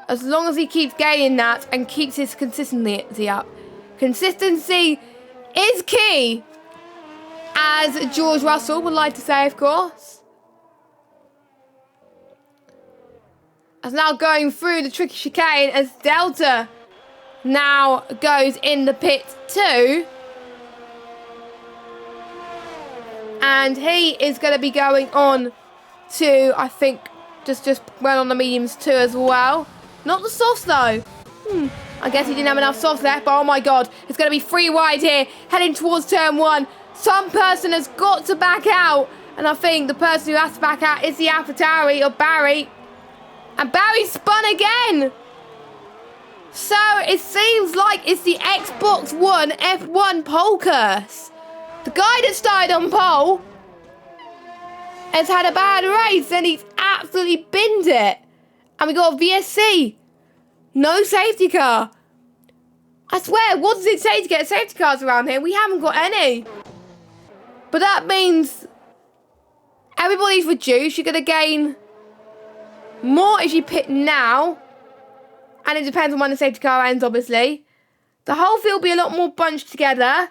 As long as he keeps gaining that and keeps his consistency up. Consistency is key, as George Russell would like to say, of course. As now going through the tricky chicane as Delta now goes in the pit too. And he is going to be going on to, I think, just went on the mediums too as well. Not the softs though. I guess he didn't have enough softs left, but oh my god, it's going to be 3 wide here, heading towards turn 1. Some person has got to back out, and I think the person who has to back out is the AlphaTauri or Barry. And Barry spun again. So it seems like it's the Xbox One F1 pole curse. The guy that started on pole has had a bad race and he's absolutely binned it. And we got a VSC. No safety car. I swear, what does it say to get safety cars around here? We haven't got any. But that means everybody's reduced. You're going to gain more if you pit now. And it depends on when the safety car ends, obviously. The whole field will be a lot more bunched together.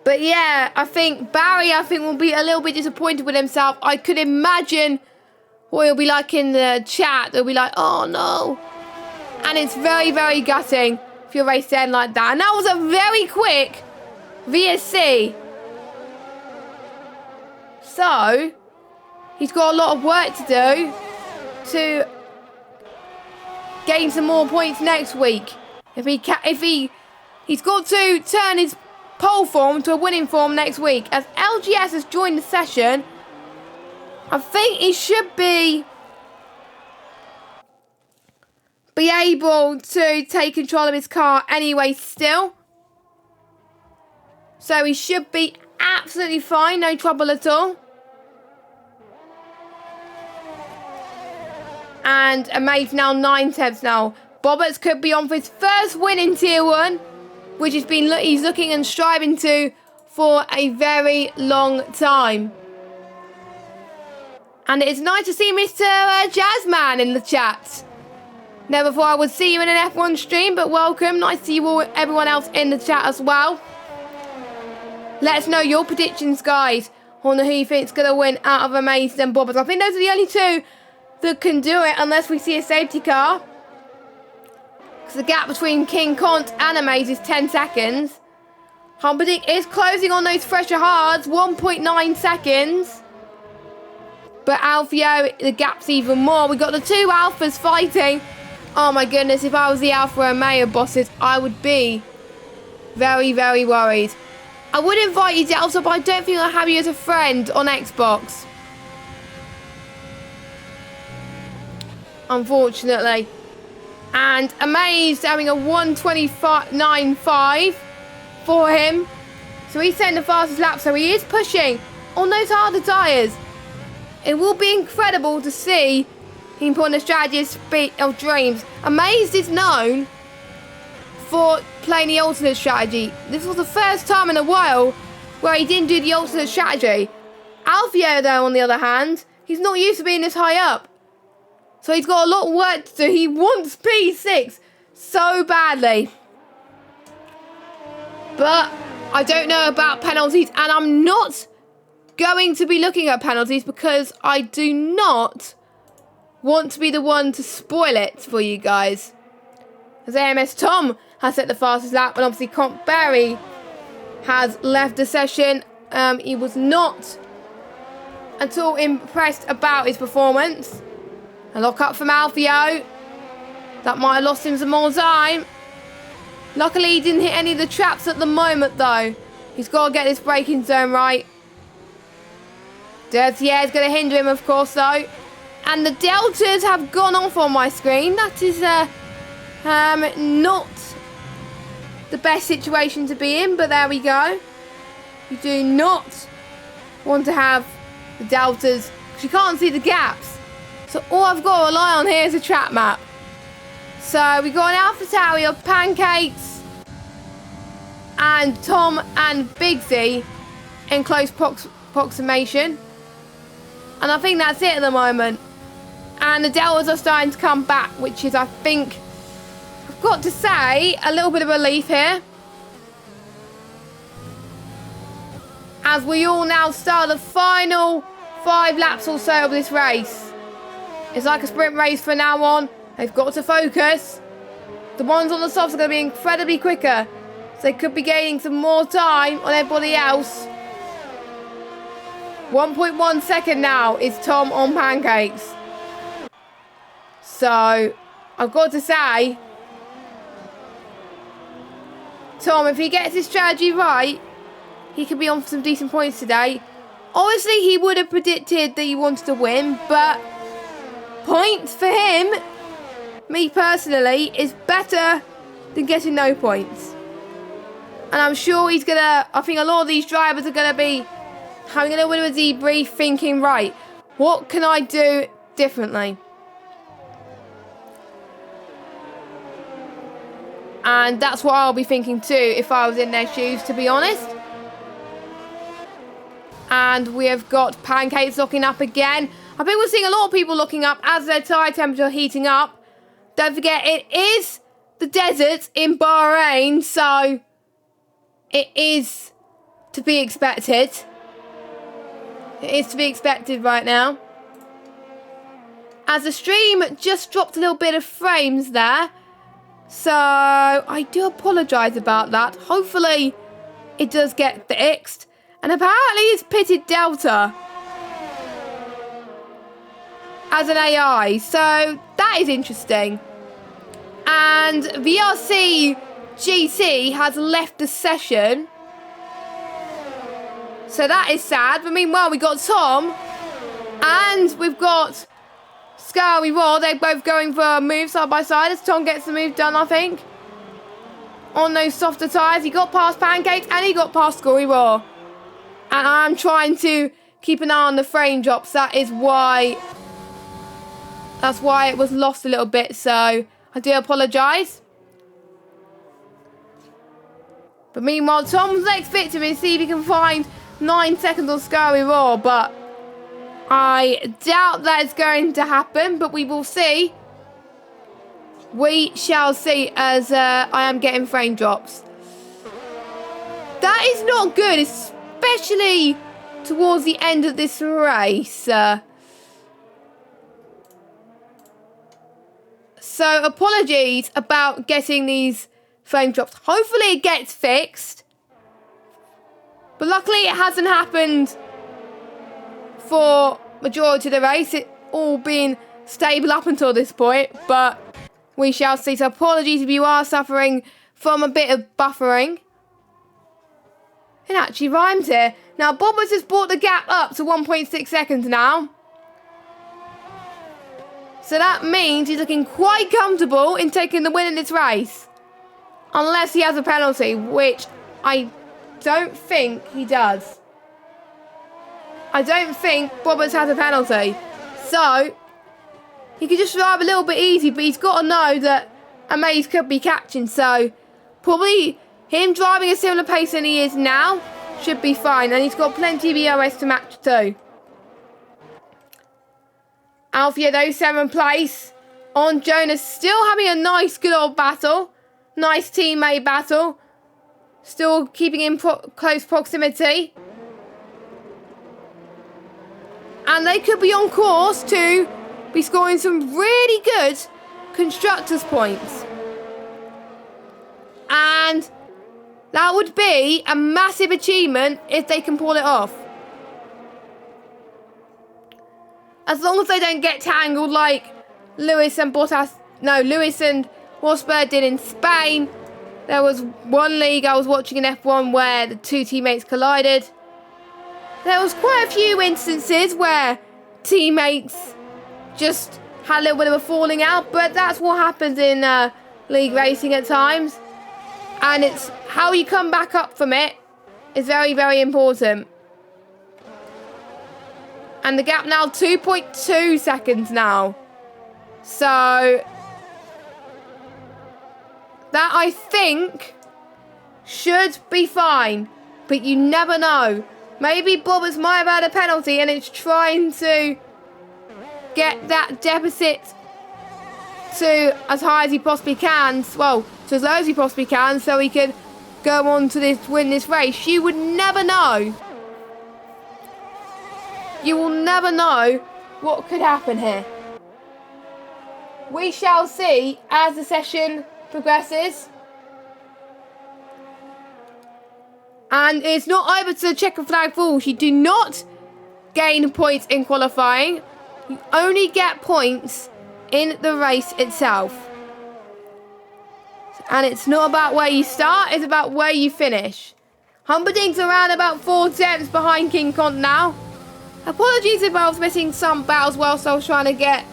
But yeah, I think Barry, will be a little bit disappointed with himself. I could imagine what he'll be like in the chat. They'll be like, oh no. And it's very, very gutting if your race end like that. And that was a very quick VSC. So, he's got a lot of work to do to gain some more points next week. He's got to turn his pole form to a winning form next week. As LGS has joined the session, I think he should be able to take control of his car anyway still. So he should be absolutely fine, no trouble at all. And Amaze now 9 tenths now. Bobberts could be on for his first win in Tier 1, which he's looking and striving to for a very long time. And it's nice to see Mr. Jazzman in the chat. Never thought I would see you in an F1 stream, but welcome. Nice to see you all, everyone else in the chat as well. Let us know your predictions, guys, on who you think is going to win out of Amaze and Bobberts. I think those are the only two that can do it unless we see a safety car. Because the gap between King Kont and Amaze is 10 seconds. Humperdinck is closing on those fresher hards, 1.9 seconds. But Alfio, the gap's even more. We've got the two Alphas fighting. Oh my goodness, if I was the Alpha Romeo bosses, I would be very, very worried. I would invite you, Delta, but I don't think I'll have you as a friend on Xbox. Unfortunately. And Amaze having a 1:29.5 for him. So he's setting the fastest lap, so he is pushing on those harder tyres. It will be incredible to see him put on the strategy speed of dreams. Amaze is known for playing the alternate strategy. This was the first time in a while where he didn't do the alternate strategy. Alfio, though, on the other hand, he's not used to being this high up. So he's got a lot of work to do. He wants P6 so badly. But I don't know about penalties, and I'm not going to be looking at penalties because I do not want to be the one to spoil it for you guys. As AMS Tom has set the fastest lap, and obviously Comp Barry has left the session. He was not at all impressed about his performance. A lock up from Alfio. That might have lost him some more time. Luckily, he didn't hit any of the traps at the moment, though. He's got to get this braking zone right. Dirty air is going to hinder him, of course, though. And the deltas have gone off on my screen. That is not the best situation to be in, but there we go. You do not want to have the deltas because you can't see the gaps. So all I've got to rely on here is a trap map. So we got an AlphaTauri of Pancakes and Tom and Bigsy in close proximation. And I think that's it at the moment. And the deltas are starting to come back, which is, I think, I've got to say, a little bit of relief here. As we all now start the final 5 laps or so of this race. It's like a sprint race from now on. They've got to focus. The ones on the softs are going to be incredibly quicker. So they could be gaining some more time on everybody else. 1.1 second now is Tom on Pancakes. So, I've got to say, Tom, if he gets his strategy right, he could be on for some decent points today. Obviously, he would have predicted that he wanted to win, but points for him, me personally, is better than getting no points. And I'm sure he's going to, I think a lot of these drivers are going to be having a little bit of a debrief, thinking, right, what can I do differently? And that's what I'll be thinking too if I was in their shoes, to be honest. And we have got Pancakes locking up again. I think we're seeing a lot of people locking up as their tyre temperature heating up. Don't forget, it is the desert in Bahrain, so it is to be expected. It is to be expected right now. As the stream just dropped a little bit of frames there. So, I do apologise about that. Hopefully, it does get fixed. And apparently, it's pitted Delta as an AI. So, that is interesting. And VRC GC has left the session. So, that is sad. But meanwhile, we got Tom. And we've got Scary Raw. They're both going for a move side by side as Tom gets the move done, I think. On those softer tyres. He got past Pancakes and he got past Scary Raw. And I'm trying to keep an eye on the frame drops. That's why it was lost a little bit. So I do apologise. But meanwhile, Tom's next victim is see if he can find 9 seconds on Scary Raw. But I doubt that is going to happen, but we will see. We shall see as I am getting frame drops. That is not good, especially towards the end of this race. So apologies about getting these frame drops. Hopefully it gets fixed. But luckily it hasn't happened for majority of the race. It all been stable up until this point, but we shall see. So apologies if you are suffering from a bit of buffering. It actually rhymes here. Now Bobbers has brought the gap up to 1.6 seconds now. So that means he's looking quite comfortable in taking the win in this race. Unless he has a penalty, which I don't think he does. I don't think Bobbers has a penalty. So, he could just drive a little bit easy, but he's got to know that Amaze could be catching. So, probably him driving a similar pace than he is now should be fine. And he's got plenty of EOS to match too. Alfia, though, 7th place. On Jonas, still having a nice, good old battle. Nice teammate battle. Still keeping in close proximity. And they could be on course to be scoring some really good constructors points. And that would be a massive achievement if they can pull it off. As long as they don't get tangled like Lewis and Rosberg did in Spain. There was one league I was watching in F1 where the two teammates collided. There was quite a few instances where teammates just had a little bit of a falling out, but that's what happens in league racing at times. And it's how you come back up from it is very, very important. And the gap now 2.2 seconds now. So that, I think, should be fine. But you never know. Maybe Bobberts might have had a penalty and it's trying to get that deficit to as high as he possibly can. Well, to as low as he possibly can, so he can go on to win this race. You would never know. You will never know what could happen here. We shall see as the session progresses. And it's not over to the checkered flag rules. You do not gain points in qualifying. You only get points in the race itself. And it's not about where you start, it's about where you finish. Humperdinck's around about 4 tenths behind King Kong now. Apologies if I was missing some battles whilst I was trying to get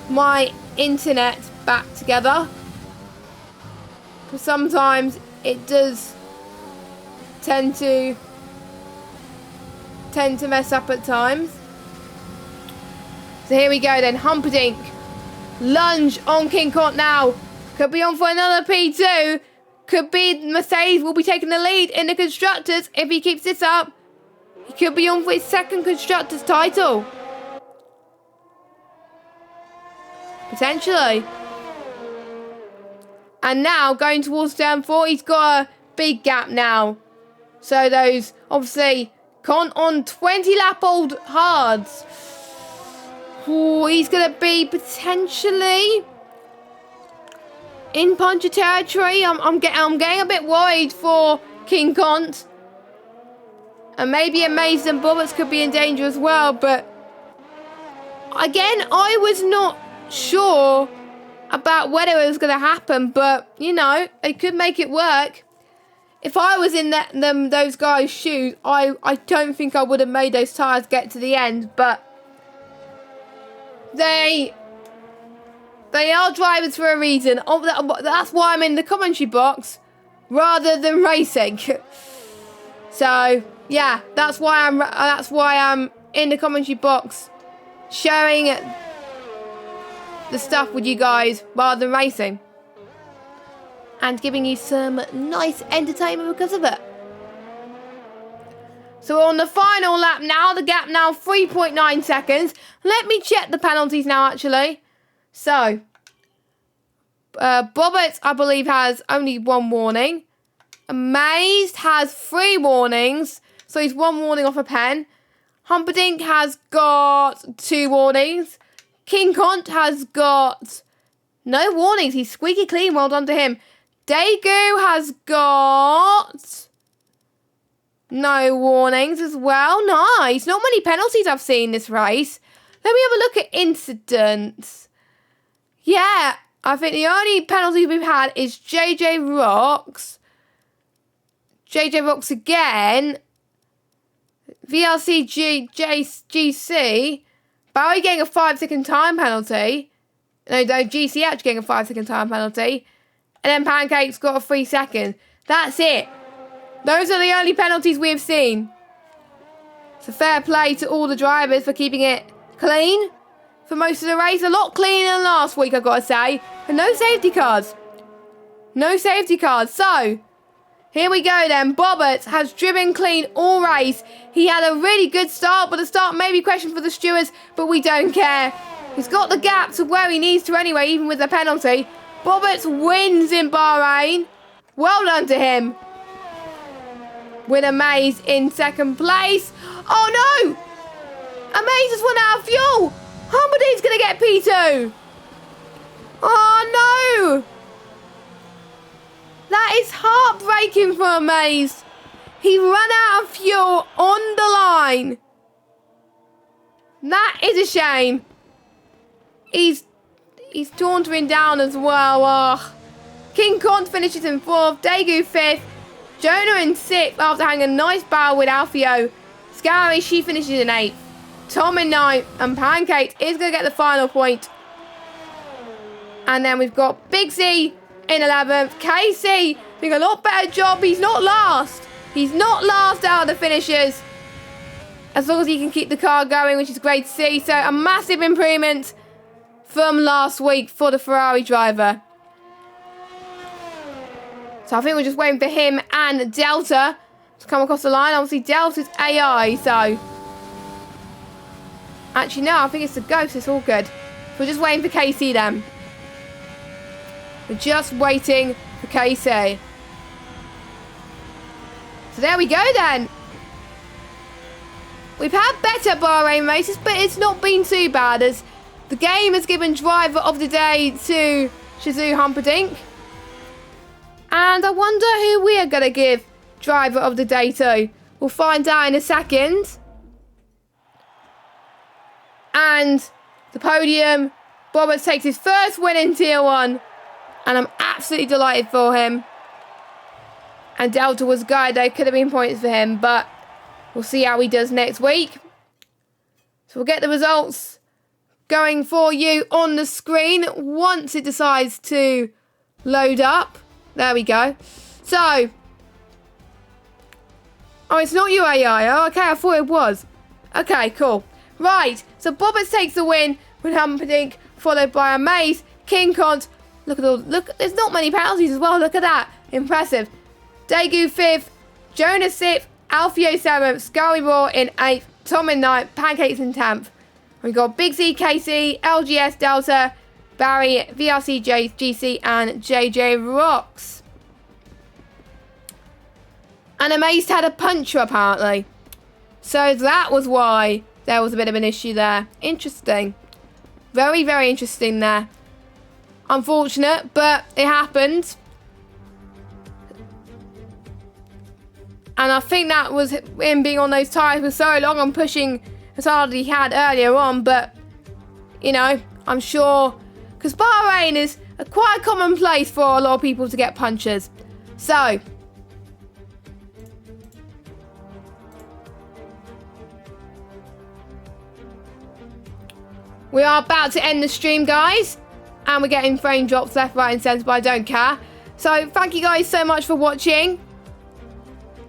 my internet back together. Because sometimes it does tend to mess up at times. So here we go then. Humperdinck. Lunge on King Kong now. Could be on for another P2. Could be Mercedes will be taking the lead in the constructors if he keeps this up. He could be on for his second constructors title. Potentially. And now going towards turn 4, he's got a big gap now. So those, obviously, on 20 lap old hards. Ooh, he's going to be potentially in puncher territory. I'm getting a bit worried for King Kong. And maybe Amaze and Bobberts could be in danger as well. But again, I was not sure about whether it was going to happen. But, you know, they could make it work. If I was in those guys' shoes, I don't think I would have made those tyres get to the end. But they are drivers for a reason. That's why I'm in the commentary box rather than racing. So yeah, that's why I'm in the commentary box, sharing the stuff with you guys rather than racing, and giving you some nice entertainment because of it. So we're on the final lap now. The gap now 3.9 seconds. Let me check the penalties now, actually. So, Bobberts, I believe, has only 1 warning. Amazed has 3 warnings. So he's 1 warning off a pen. Humperdinck has got 2 warnings. King Kong has got no warnings. He's squeaky clean. Well done to him. Daegu has got no warnings as well. Nice. Not many penalties I've seen this race. Let me have a look at incidents. Yeah, I think the only penalty we've had is JJ Rocks. JJ Rocks again. VRC GC. Barry getting a 5-second time penalty. No, GC actually getting a 5-second time penalty. And then Pancake's got a 3 second. That's it. Those are the only penalties we've seen. So fair play to all the drivers for keeping it clean for most of the race. A lot cleaner than last week, I've got to say. And no safety cars. No safety cars. So, here we go then. Bobberts has driven clean all race. He had a really good start, but the start may be questioned for the stewards, but we don't care. He's got the gap to where he needs to anyway, even with the penalty. Bobberts wins in Bahrain. Well done to him. With Amaze in second place. Oh no! Amaze has run out of fuel. Humperdinck's going to get P2. Oh, no. That is heartbreaking for Amaze. He ran out of fuel on the line. That is a shame. He's tauntering down as well. Oh. King Kong finishes in 4th. Daegu 5th. Jonah in 6th after having a nice battle with Alfio. Scary, she finishes in 8th. Tom in 9th. And Pancake is going to get the final point. And then we've got Big Z in 11th. Casey doing a lot better job. He's not last. He's not last out of the finishers. As long as he can keep the car going, which is great to see. So a massive improvement from last week for the Ferrari driver. So I think we're just waiting for him and Delta to come across the line. Obviously, Delta's AI, so... Actually, no, I think it's the Ghost. It's all good. We're just waiting for KC then. We're just waiting for KC. So there we go then. We've had better Bahrain races, but it's not been too bad as the game has given driver of the day to Shazoo Humperdinck. And I wonder who we are going to give driver of the day to. We'll find out in a second. And the podium, Bobbert takes his first win in Tier 1. And I'm absolutely delighted for him. And Delta was good. There could have been points for him, but we'll see how he does next week. So we'll get the results going for you on the screen once it decides to load up. There we go. So. Oh, it's not you, AI. Oh, okay, I thought it was. Okay, cool. Right. So Bobbert takes the win with Humperdinck, followed by Amaze, King Kong. Look at all. Look, there's not many penalties as well. Look at that. Impressive. Daegu 5th, Jonah 6th, Alfio 7th, Scully Raw in 8th, Tom in 9th, Pancakes in 10th. We've got Big Z, KC, LGS, Delta, Barry, VRC, GC, and JJ Rocks. And Amaze had a puncture apparently. So that was why there was a bit of an issue there. Interesting. Very, very interesting there. Unfortunate, but it happened. And I think that was him being on those tyres for so long and pushing as hard as he had earlier on. But, you know, I'm sure... Because Bahrain is quite a common place for a lot of people to get punches. So... we are about to end the stream, guys. And we're getting frame drops left, right and centre, but I don't care. So, thank you guys so much for watching.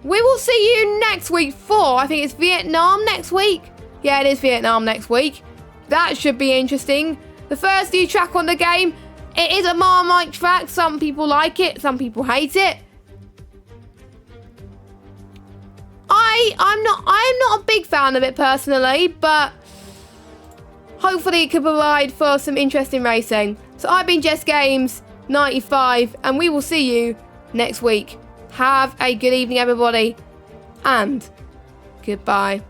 We will see you next week for, I think it's Vietnam next week. Yeah, it is Vietnam next week. That should be interesting. The first new track on the game. It is a Marmite track. Some people like it. Some people hate it. I'm not a big fan of it personally, but hopefully it could provide for some interesting racing. So I've been Jess Games 95 and we will see you next week. Have a good evening, everybody, and goodbye.